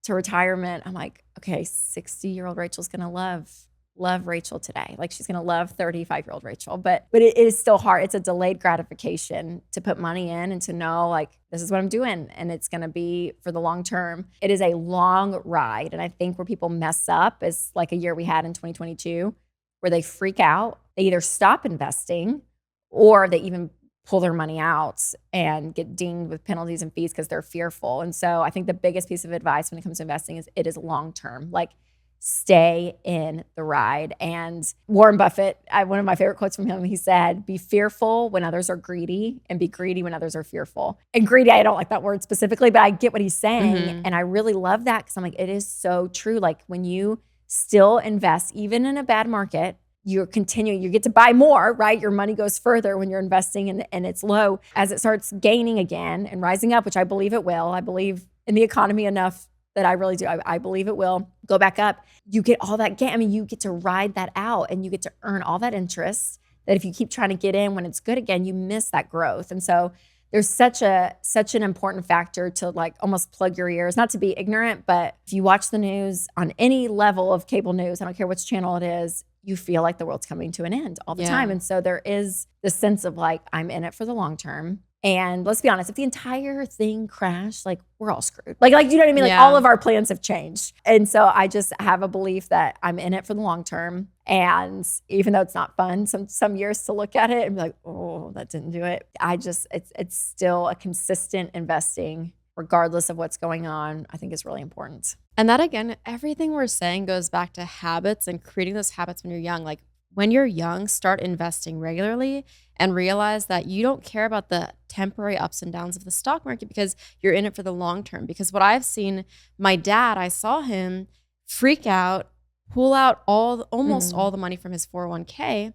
retirement. I'm like, okay, 60-year-old Rachel's going to love Rachel today. Like she's going to love 35-year-old Rachel, but it is still hard. It's a delayed gratification to put money in and to know like, this is what I'm doing. And it's going to be for the long term. It is a long ride. And I think where people mess up is like a year we had in 2022 where they freak out. They either stop investing or they even pull their money out and get dinged with penalties and fees because they're fearful. And so I think the biggest piece of advice when it comes to investing is it is long-term. Like stay in the ride. And Warren Buffett, one of my favorite quotes from him, he said, be fearful when others are greedy and be greedy when others are fearful. And greedy, I don't like that word specifically, but I get what he's saying. Mm-hmm. And I really love that because I'm like, it is so true. Like when you still invest, even in a bad market, you're continuing, you get to buy more, right? Your money goes further when you're investing and it's low. As it starts gaining again and rising up, which I believe it will. I believe in the economy enough that I really do. I believe it will go back up. You get all that gain. I mean, you get to ride that out and you get to earn all that interest that if you keep trying to get in when it's good again, you miss that growth. And so there's such an important factor to like almost plug your ears, not to be ignorant, but if you watch the news on any level of cable news, I don't care which channel it is, you feel like the world's coming to an end all the time. And so there is this sense of like, I'm in it for the long term. And let's be honest, if the entire thing crashed, like we're all screwed. Like, you know what I mean? Like all of our plans have changed. And so I just have a belief that I'm in it for the long term. And even though it's not fun, some years to look at it and be like, oh, that didn't do it. It's still a consistent investing regardless of what's going on, I think is really important. And that again, everything we're saying goes back to habits and creating those habits when you're young. Like when you're young, start investing regularly and realize that you don't care about the temporary ups and downs of the stock market because you're in it for the long term. Because what I've seen, my dad, I saw him freak out, pull out almost all the money from his 401k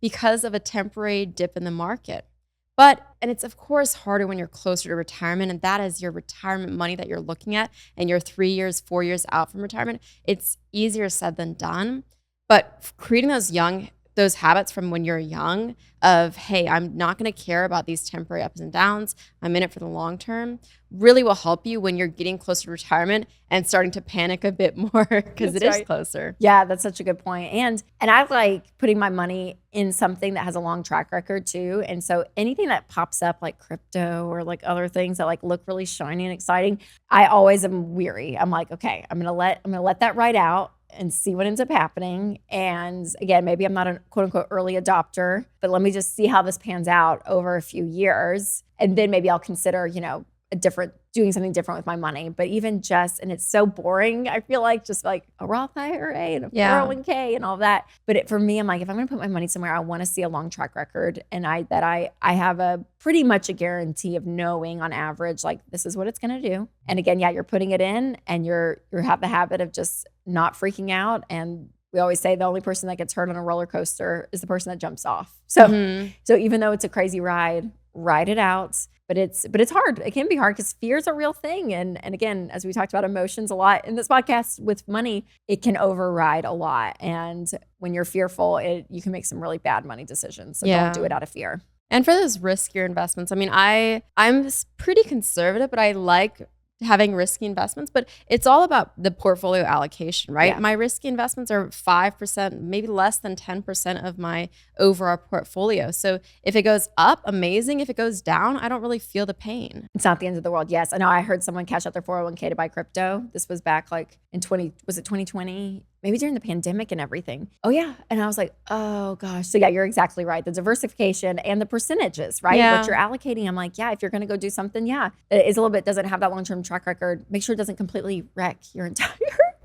because of a temporary dip in the market. And it's of course harder when you're closer to retirement, and that is your retirement money that you're looking at, and you're 3 years, 4 years out from retirement. It's easier said than done. But creating those habits from when you're young of, hey, I'm not going to care about these temporary ups and downs. I'm in it for the long term, really will help you when you're getting closer to retirement and starting to panic a bit more because it is closer. Yeah, that's such a good point. And I like putting my money in something that has a long track record too. And so anything that pops up like crypto or like other things that like look really shiny and exciting, I always am weary. I'm like, okay, I'm gonna let that ride out and see what ends up happening. And again, maybe I'm not a quote unquote early adopter, but let me just see how this pans out over a few years. And then maybe I'll consider, doing something different with my money. But even and it's so boring. I feel like just like a Roth IRA and a 401k and all that. But for me, I'm like, if I'm going to put my money somewhere, I want to see a long track record. And I have a pretty much a guarantee of knowing on average, like this is what it's going to do. And again, you're putting it in and you have the habit of just not freaking out. And we always say the only person that gets hurt on a roller coaster is the person that jumps off. So, so even though it's a crazy ride it out. But it's hard. It can be hard because fear is a real thing. And again, as we talked about emotions a lot in this podcast with money, it can override a lot. And when you're fearful, you can make some really bad money decisions. So don't do it out of fear. And for those riskier investments, I mean, I'm pretty conservative, but I like having risky investments, but it's all about the portfolio allocation, right? Yeah. My risky investments are 5%, maybe less than 10% of my overall portfolio. So if it goes up, amazing. If it goes down, I don't really feel the pain. It's not the end of the world. Yes. I know I heard someone cash out their 401k to buy crypto. This was back like in 2020? Maybe during the pandemic and everything. Oh yeah. And I was like, oh gosh. So yeah, you're exactly right. The diversification and the percentages, right? Yeah. What you're allocating. I'm like, yeah, if you're going to go do something, that is a little bit, doesn't have that long-term track record. Make sure it doesn't completely wreck your entire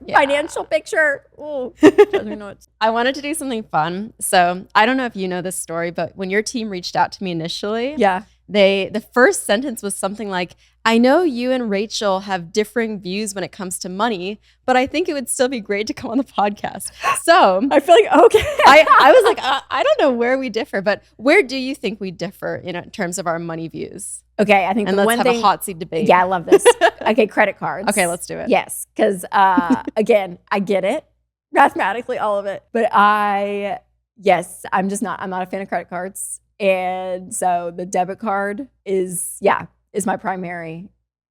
financial picture. Oh, doesn't know what. I wanted to do something fun. So I don't know if you know this story, but when your team reached out to me initially, The first sentence was something like, I know you and Rachel have differing views when it comes to money, but I think it would still be great to come on the podcast. So I feel like, okay. I was like, I don't know where we differ, but where do you think we differ in terms of our money views? Okay, I think And the let's one have thing, a hot seat debate. Yeah, I love this. Okay, credit cards. Okay, let's do it. Yes, because again, I get it, mathematically, all of it, but I'm not a fan of credit cards. And so the debit card is my primary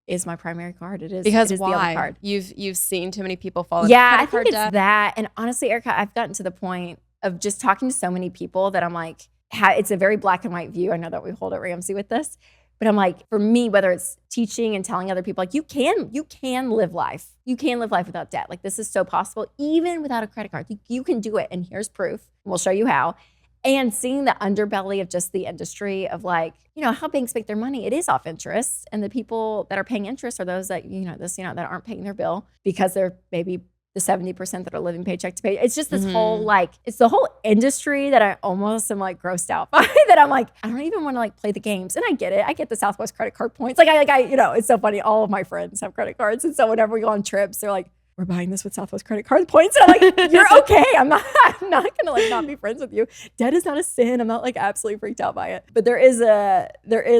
card. It is Because it is why? The other card. You've seen too many people fall into Yeah, I credit think card it's debt. that. And honestly, Erika, I've gotten to the point of just talking to so many people that I'm like, it's a very black and white view. I know that we hold at Ramsey with this, but I'm like, for me, whether it's teaching and telling other people, like you can live life. You can live life without debt. Like this is so possible, even without a credit card. You can do it. And here's proof. We'll show you how. And seeing the underbelly of just the industry of like, how banks make their money, it is off interest. And the people that are paying interest are those that, that aren't paying their bill because they're maybe the 70% that are living paycheck to pay. It's just this whole it's the whole industry that I almost am like grossed out by that I'm like, I don't even want to like play the games. And I get it. I get the Southwest credit card points. It's so funny. All of my friends have credit cards. And so whenever we go on trips, they're like, we're buying this with Southwest credit card points. And I'm like, you're okay. I'm not gonna like not be friends with you. Debt is not a sin. I'm not like absolutely freaked out by it. But there is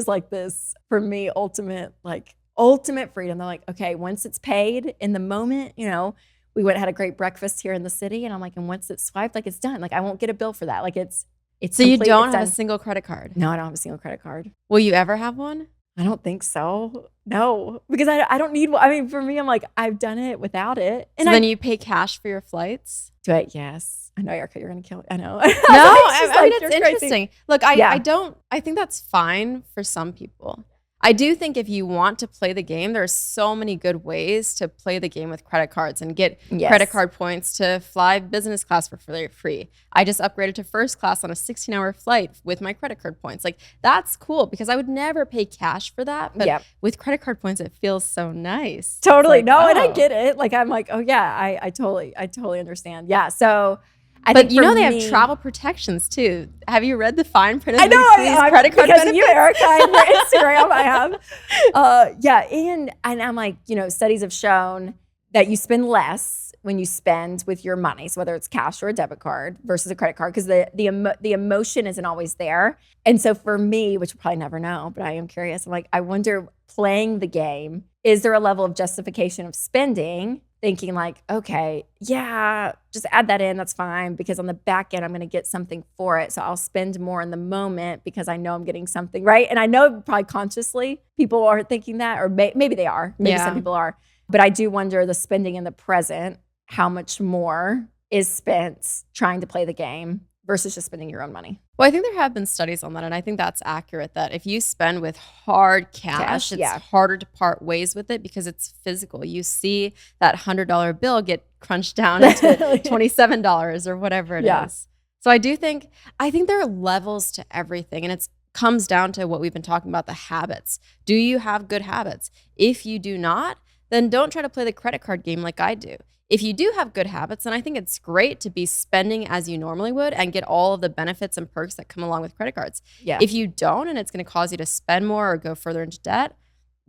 like this for me ultimate freedom. They're like, okay, once it's paid in the moment, we went and had a great breakfast here in the city. And I'm like, and once it's swiped, like it's done. Like I won't get a bill for that. Like it's So you complete, don't it's have done. a single credit card? No, I don't have a single credit card. Will you ever have one? I don't think so. No, because I don't need one. I mean, for me, I'm like, I've done it without it. And So then you pay cash for your flights? do it. Yes. I know, Erika, you're going to kill me. I know. No, I mean, it's interesting. Look, I think that's fine for some people. I do think if you want to play the game, there's so many good ways to play the game with credit cards and get credit card points to fly business class for free. I just upgraded to first class on a 16-hour flight with my credit card points. Like that's cool because I would never pay cash for that. But with credit card points, it feels so nice. Totally. Like, And I get it. Like I'm like, oh yeah, I totally understand. Yeah. So I But think they have travel protections too. Have you read the fine print of I know these credit card because benefits? of you, Erika, and your Instagram I have. And I'm like, studies have shown that you spend less when you spend with your money. So whether it's cash or a debit card versus a credit card, because the emotion isn't always there. And so for me, which we'll probably never know, but I am curious, I'm like, I wonder playing the game, is there a level of justification of spending? Thinking like, okay, yeah, just add that in, that's fine. Because on the back end, I'm gonna get something for it. So I'll spend more in the moment because I know I'm getting something, right? And I know probably consciously people aren't thinking that, or maybe they are, maybe some people are. But I do wonder the spending in the present, how much more is spent trying to play the game versus just spending your own money. Well, I think there have been studies on that, and I think that's accurate, that if you spend with hard cash, it's harder to part ways with it because it's physical. You see that $100 bill get crunched down into $27 or whatever it is. So I think there are levels to everything, and it comes down to what we've been talking about, the habits. Do you have good habits? If you do not, then don't try to play the credit card game like I do. If you do have good habits, then I think it's great to be spending as you normally would and get all of the benefits and perks that come along with credit cards. Yeah. If you don't, and it's going to cause you to spend more or go further into debt,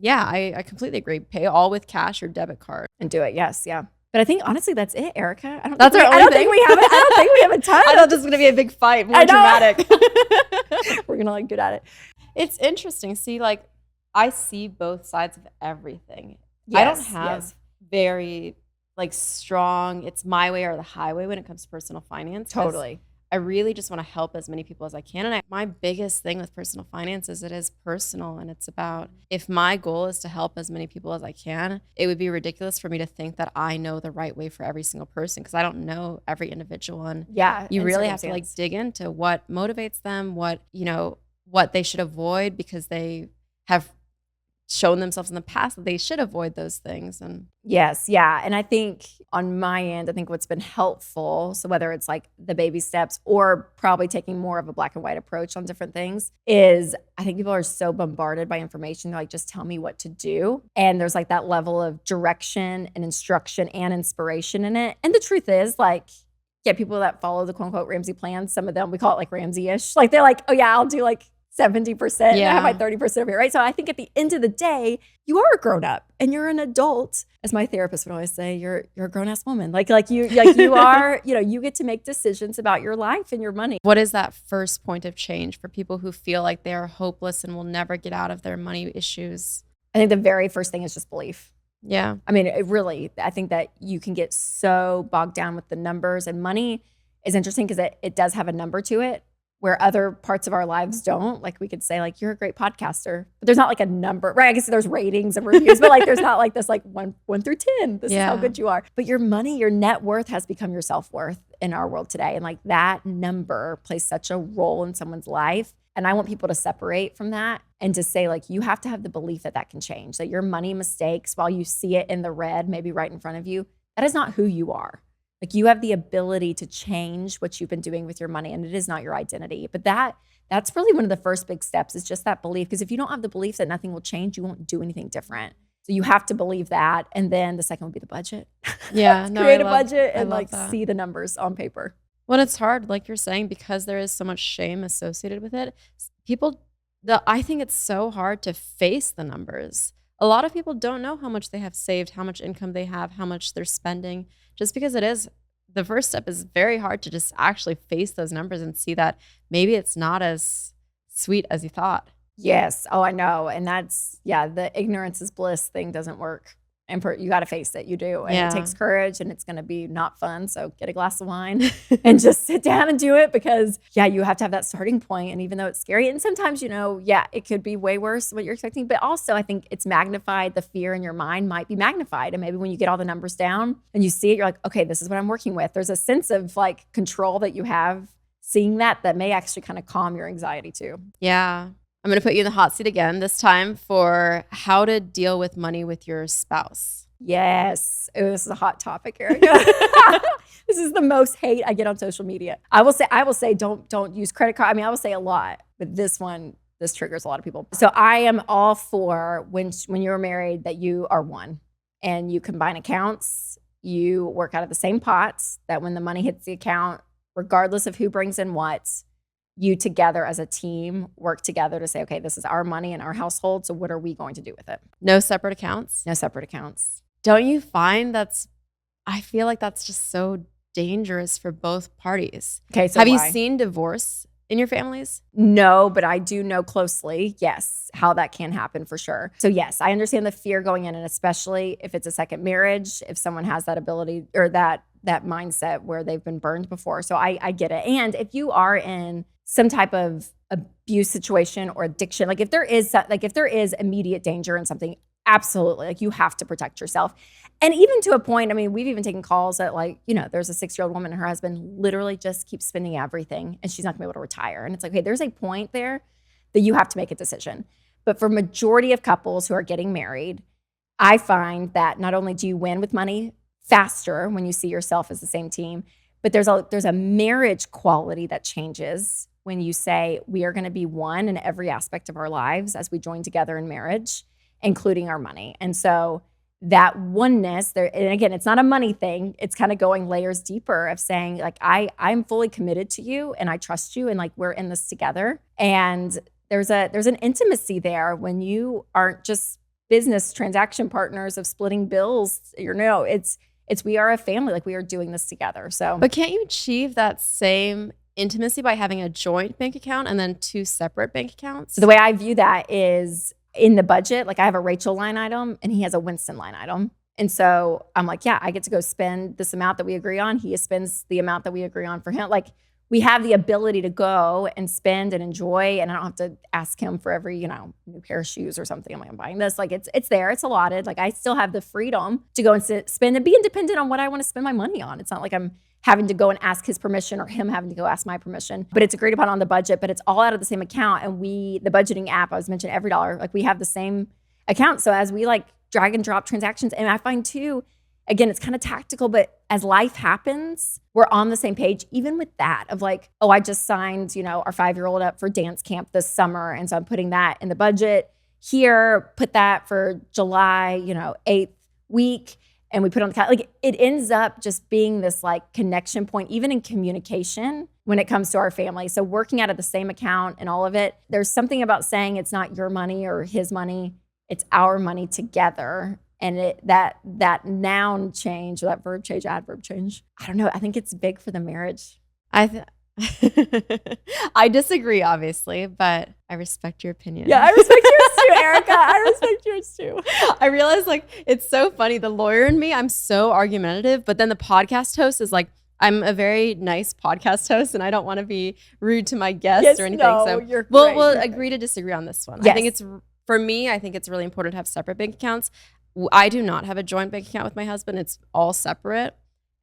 I completely agree. Pay all with cash or debit card. And do it, yes, yeah. But I think honestly that's it, Erika. I don't think we have a ton. I thought this was going to be a big fight, more dramatic. We're going to like get at it. It's interesting. See, like I see both sides of everything. Yes, I don't have very like strong, it's my way or the highway when it comes to personal finance. Totally. I really just want to help as many people as I can. And my biggest thing with personal finance is it is personal. And it's about, if my goal is to help as many people as I can, it would be ridiculous for me to think that I know the right way for every single person because I don't know every individual. And you really have to like dig into what motivates them, what they should avoid because they have shown themselves in the past that they should avoid those things. And yes, yeah. And I think on my end, I think what's been helpful, so whether it's like the baby steps or probably taking more of a black and white approach on different things, is I think people are so bombarded by information. They're like, just tell me what to do. And there's like that level of direction and instruction and inspiration in it. And the truth is like, people that follow the quote unquote Ramsey plan, some of them, we call it like Ramsey-ish. Like they're like, oh yeah, I'll do like 70%. And I have my Yeah. 30% over here, right? So I think at the end of the day, you are a grown up and you're an adult. As my therapist would always say, you're a grown ass woman. Like you are, you get to make decisions about your life and your money. What is that first point of change for people who feel like they are hopeless and will never get out of their money issues? I think the very first thing is just belief. Yeah. I mean, I think that you can get so bogged down with the numbers, and money is interesting because it does have a number to it where other parts of our lives don't. Like we could say like, you're a great podcaster, but there's not like a number, right? I guess there's ratings and reviews, but like, there's not like this, like one through 10, this is how good you are. But your money, your net worth has become your self-worth in our world today. And like that number plays such a role in someone's life. And I want people to separate from that and to say like, you have to have the belief that can change, that your money mistakes, while you see it in the red, maybe right in front of you, that is not who you are. Like you have the ability to change what you've been doing with your money, and it is not your identity. But that's really one of the first big steps, is just that belief. Because if you don't have the belief that nothing will change, you won't do anything different. So you have to believe that. And then the second would be the budget. Yeah. No, Create a budget and like that. see the numbers on paper. Well, it's hard, like you're saying, because there is so much shame associated with it. I think it's so hard to face the numbers. A lot of people don't know how much they have saved, how much income they have, how much they're spending, just because the first step is very hard to just actually face those numbers and see that maybe it's not as sweet as you thought. Yes. Oh, I know. And the ignorance is bliss thing doesn't work. And you got to face it. You do. And it takes courage, and it's going to be not fun. So get a glass of wine and just sit down and do it, because you have to have that starting point. And even though it's scary, and sometimes, it could be way worse than what you're expecting, but also I think it's magnified. The fear in your mind might be magnified. And maybe when you get all the numbers down and you see it, you're like, okay, this is what I'm working with. There's a sense of like control that you have seeing that may actually kind of calm your anxiety too. Yeah. I'm going to put you in the hot seat again, this time for how to deal with money with your spouse. Yes. Oh, this is a hot topic, Erika. This is the most hate I get on social media. I will say don't use credit card. I mean, I will say a lot, but this triggers a lot of people. So I am all for when you're married that you are one and you combine accounts, you work out of the same pots, that when the money hits the account, regardless of who brings in what, you together as a team work together to say, okay, this is our money in our household. So what are we going to do with it? No separate accounts? No separate accounts. Don't you find I feel like that's just so dangerous for both parties. Okay, so have you why? seen divorce in your families? No, but I do know closely, yes, how that can happen for sure. So yes, I understand the fear going in, and especially if it's a second marriage, if someone has that ability or that mindset where they've been burned before. So I get it. And if you are in some type of abuse situation or addiction, like if there is immediate danger in something, absolutely, like you have to protect yourself. And even to a point, I mean, we've even taken calls that there's a 6-year-old woman and her husband literally just keeps spending everything and she's not gonna be able to retire. And it's like, hey, there's a point there that you have to make a decision. But for majority of couples who are getting married, I find that not only do you win with money faster when you see yourself as the same team, but there's a marriage quality that changes when you say we are going to be one in every aspect of our lives as we join together in marriage, including our money. And so that oneness there, and again, it's not a money thing. It's kind of going layers deeper of saying like, I'm fully committed to you and I trust you and like we're in this together. And there's an intimacy there when you aren't just business transaction partners of splitting bills. It's we are a family, like we are doing this together. So, but can't you achieve that same intimacy by having a joint bank account and then 2 separate bank accounts? So the way I view that is in the budget, like I have a Rachel line item and he has a Winston line item. And so I'm like, yeah, I get to go spend this amount that we agree on. He spends the amount that we agree on for him. Like we have the ability to go and spend and enjoy, and I don't have to ask him for every, new pair of shoes or something. I'm like, I'm buying this. Like it's there, it's allotted. Like I still have the freedom to go and spend and be independent on what I want to spend my money on. It's not like I'm having to go and ask his permission or him having to go ask my permission, but it's agreed upon on the budget, but it's all out of the same account. And the budgeting app, I was mentioning every dollar, like we have the same account. So as we like drag and drop transactions, and I find too, again, it's kind of tactical, but as life happens, we're on the same page, even with that of like, oh, I just signed, our 5-year-old up for dance camp this summer. And so I'm putting that in the budget here, put that for July, 8th week. and we put it on the account. Like it ends up just being this like connection point, even in communication when it comes to our family. So working out of the same account and all of it, there's something about saying it's not your money or his money, it's our money together. And that noun change, or that verb change, adverb change, I don't know. I think it's big for the marriage. I disagree, obviously, but I respect your opinion. Yeah, I respect yours too, Erika. I respect yours too. I realize like it's so funny. The lawyer in me, I'm so argumentative, but then the podcast host is like, I'm a very nice podcast host and I don't want to be rude to my guests or anything. No, so you're we'll great. agree to disagree on this one. Yes. I think for me, I think it's really important to have separate bank accounts. I do not have a joint bank account with my husband. It's all separate.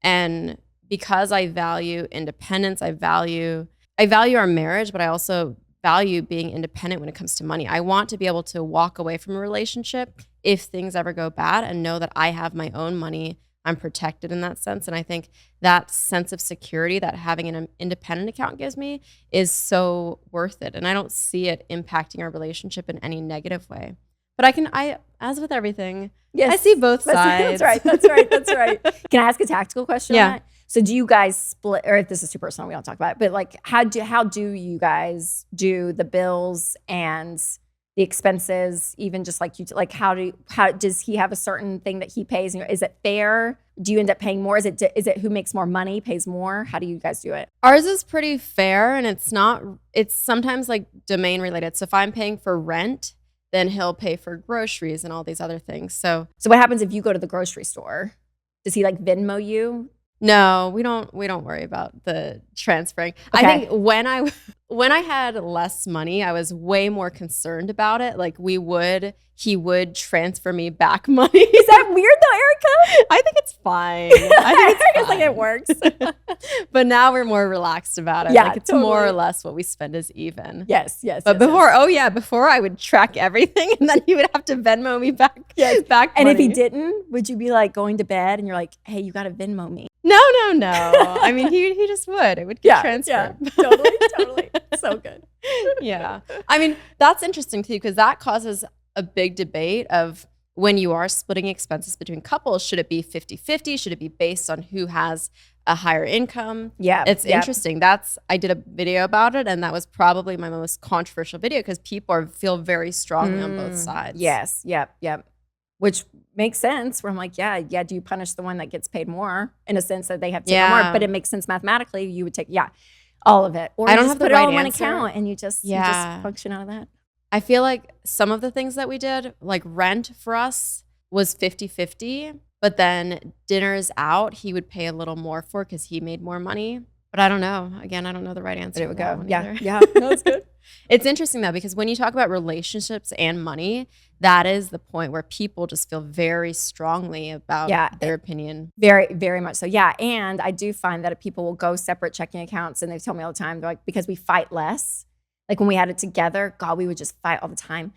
And because I value independence, I value our marriage, but I also value being independent when it comes to money. I want to be able to walk away from a relationship if things ever go bad and know that I have my own money. I'm protected in that sense. And I think that sense of security that having an independent account gives me is so worth it. And I don't see it impacting our relationship in any negative way. But as with everything, yes, I see both sides. That's right. Can I ask a tactical question on Yeah. that? So do you guys split, or if this is too personal, we don't talk about it, but like how do you guys do the bills and the expenses, even just like how does he have a certain thing that he pays? Is it fair? Do you end up paying more? Is it who makes more money pays more? How do you guys do it? Ours is pretty fair, and it's sometimes like domain related. So if I'm paying for rent, then he'll pay for groceries and all these other things. So what happens if you go to the grocery store? Does he like Venmo you? no, we don't worry about the transferring. Okay. I think when I had less money, I was way more concerned about it. Like he would transfer me back money. Is that weird though, Erika? I think it's fine. I think it's like it works. But now we're more relaxed about it. Yeah, like it's totally. more or less what we spend is even. Yes. But before I would track everything and then he would have to Venmo me back. Yes. back And money. if he didn't, would you be like going to bed and you're like, hey, you got to Venmo me? No. I mean, he just would. It would get transferred. Yeah, totally. So good. Yeah. I mean, that's interesting too, because that causes a big debate of when you are splitting expenses between couples, should it be 50-50? Should it be based on who has a higher income? Yeah. It's interesting. I did a video about it, and that was probably my most controversial video because people feel very strongly on both sides. Yes. Yep. Which makes sense. Where I'm like, yeah. Do you punish the one that gets paid more in a sense that they have to take more? But it makes sense mathematically. You would take all of it, or I you don't just have the put it all right in one answer. account and you just function out of that. I feel like some of the things that we did, like rent for us was 50-50, but then dinners out, he would pay a little more for because he made more money. But I don't know. Again, I don't know the right answer. There we go. Yeah. No, it's good. It's interesting though, because when you talk about relationships and money, that is the point where people just feel very strongly about their opinion. Very, very much so. Yeah. And I do find that people will go separate checking accounts, and they've told me all the time, they're like, because we fight less. Like when we had it together, God, we would just fight all the time.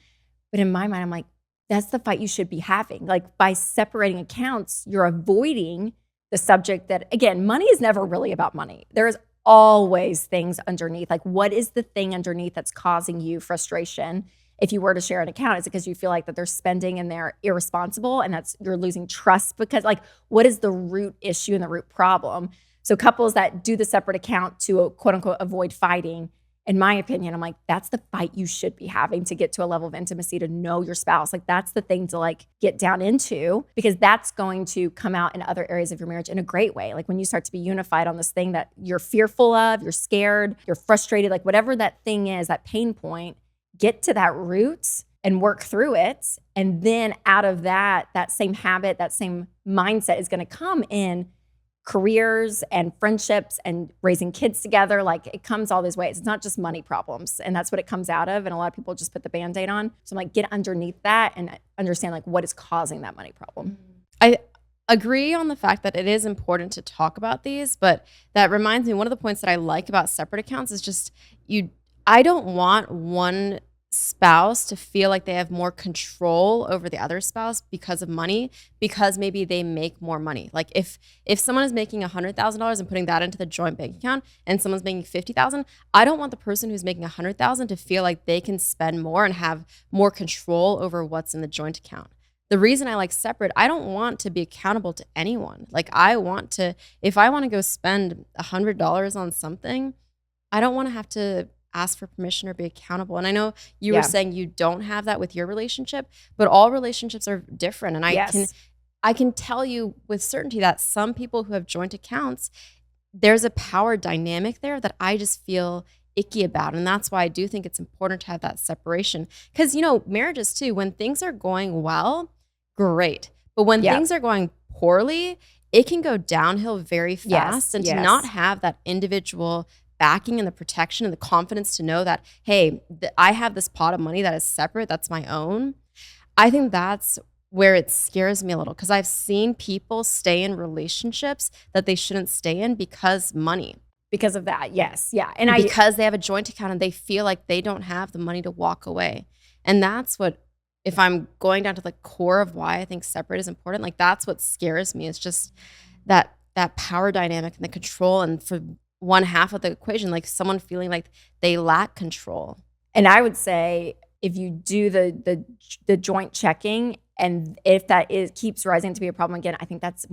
But in my mind, I'm like, that's the fight you should be having. Like by separating accounts, you're avoiding the subject that, again, money is never really about money. There is always things underneath. Like what is the thing underneath that's causing you frustration? If you were to share an account, is it because you feel like that they're spending and they're irresponsible and you're losing trust? Because like, what is the root issue and the root problem? So couples that do the separate account to quote unquote avoid fighting, in my opinion, I'm like, that's the fight you should be having to get to a level of intimacy, to know your spouse. Like that's the thing to like get down into, because that's going to come out in other areas of your marriage in a great way. Like when you start to be unified on this thing that you're fearful of, you're scared, you're frustrated, like whatever that thing is, that pain point, get to that root and work through it. And then out of that same habit, that same mindset is going to come in careers and friendships and raising kids together. Like it comes all these ways. It's not just money problems. And that's what it comes out of. And a lot of people just put the Band-Aid on. So I'm like, get underneath that and understand like what is causing that money problem. I agree on the fact that it is important to talk about these, but that reminds me, one of the points that I like about separate accounts is just I don't want one spouse to feel like they have more control over the other spouse because of money, because maybe they make more money. Like if someone is making $100,000 and putting that into the joint bank account and someone's making $50,000, I don't want the person who's making $100,000 to feel like they can spend more and have more control over what's in the joint account. the reason I like separate, I don't want to be accountable to anyone. Like I want to, if I want to go spend $100 on something, I don't want to have to ask for permission or be accountable. And I know you were saying you don't have that with your relationship, but all relationships are different. And I can tell you with certainty that some people who have joint accounts, there's a power dynamic there that I just feel icky about. And that's why I do think it's important to have that separation. Because, marriages too, when things are going well, great. But when things are going poorly, it can go downhill very fast. And to not have that individual backing and the protection and the confidence to know that, hey, I have this pot of money that is separate, that's my own. I think that's where it scares me a little, because I've seen people stay in relationships that they shouldn't stay in because money. Because of that, yes. Yeah. And because they have a joint account and they feel like they don't have the money to walk away. And that's what, if I'm going down to the core of why I think separate is important, like that's what scares me. It's just that power dynamic and the control, and for one half of the equation, like someone feeling like they lack control. And I would say if you do the joint checking, and if that keeps rising to be a problem again, I think that's a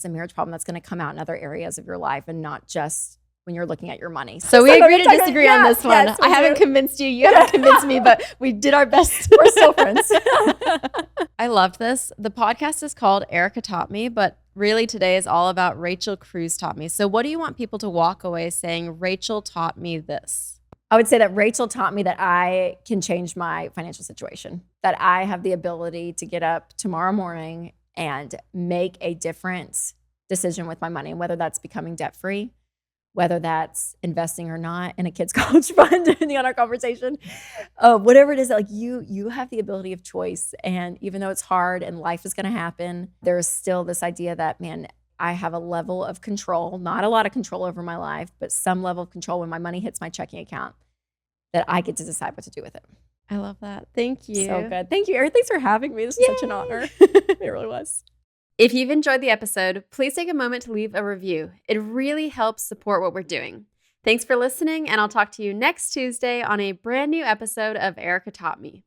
marriage problem that's going to come out in other areas of your life and not just when you're looking at your money. So we agree to disagree on this one. Yes, I haven't convinced you. You haven't convinced me, but we did our best. We're still friends. I loved this. The podcast is called Erika Taught Me, but really today is all about Rachel Cruze taught me. So what do you want people to walk away saying, Rachel taught me this? I would say that Rachel taught me that I can change my financial situation, that I have the ability to get up tomorrow morning and make a different decision with my money, whether that's becoming debt-free, whether that's investing or not in a kid's college fund, depending on our conversation, whatever it is, like you have the ability of choice. And even though it's hard and life is going to happen, there's still this idea that, man, I have a level of control, not a lot of control over my life, but some level of control when my money hits my checking account, that I get to decide what to do with it. I love that. Thank you. So good. Thank you, Erika. Thanks for having me. This was such an honor. It really was. If you've enjoyed the episode, please take a moment to leave a review. It really helps support what we're doing. Thanks for listening, and I'll talk to you next Tuesday on a brand new episode of Erika Taught Me.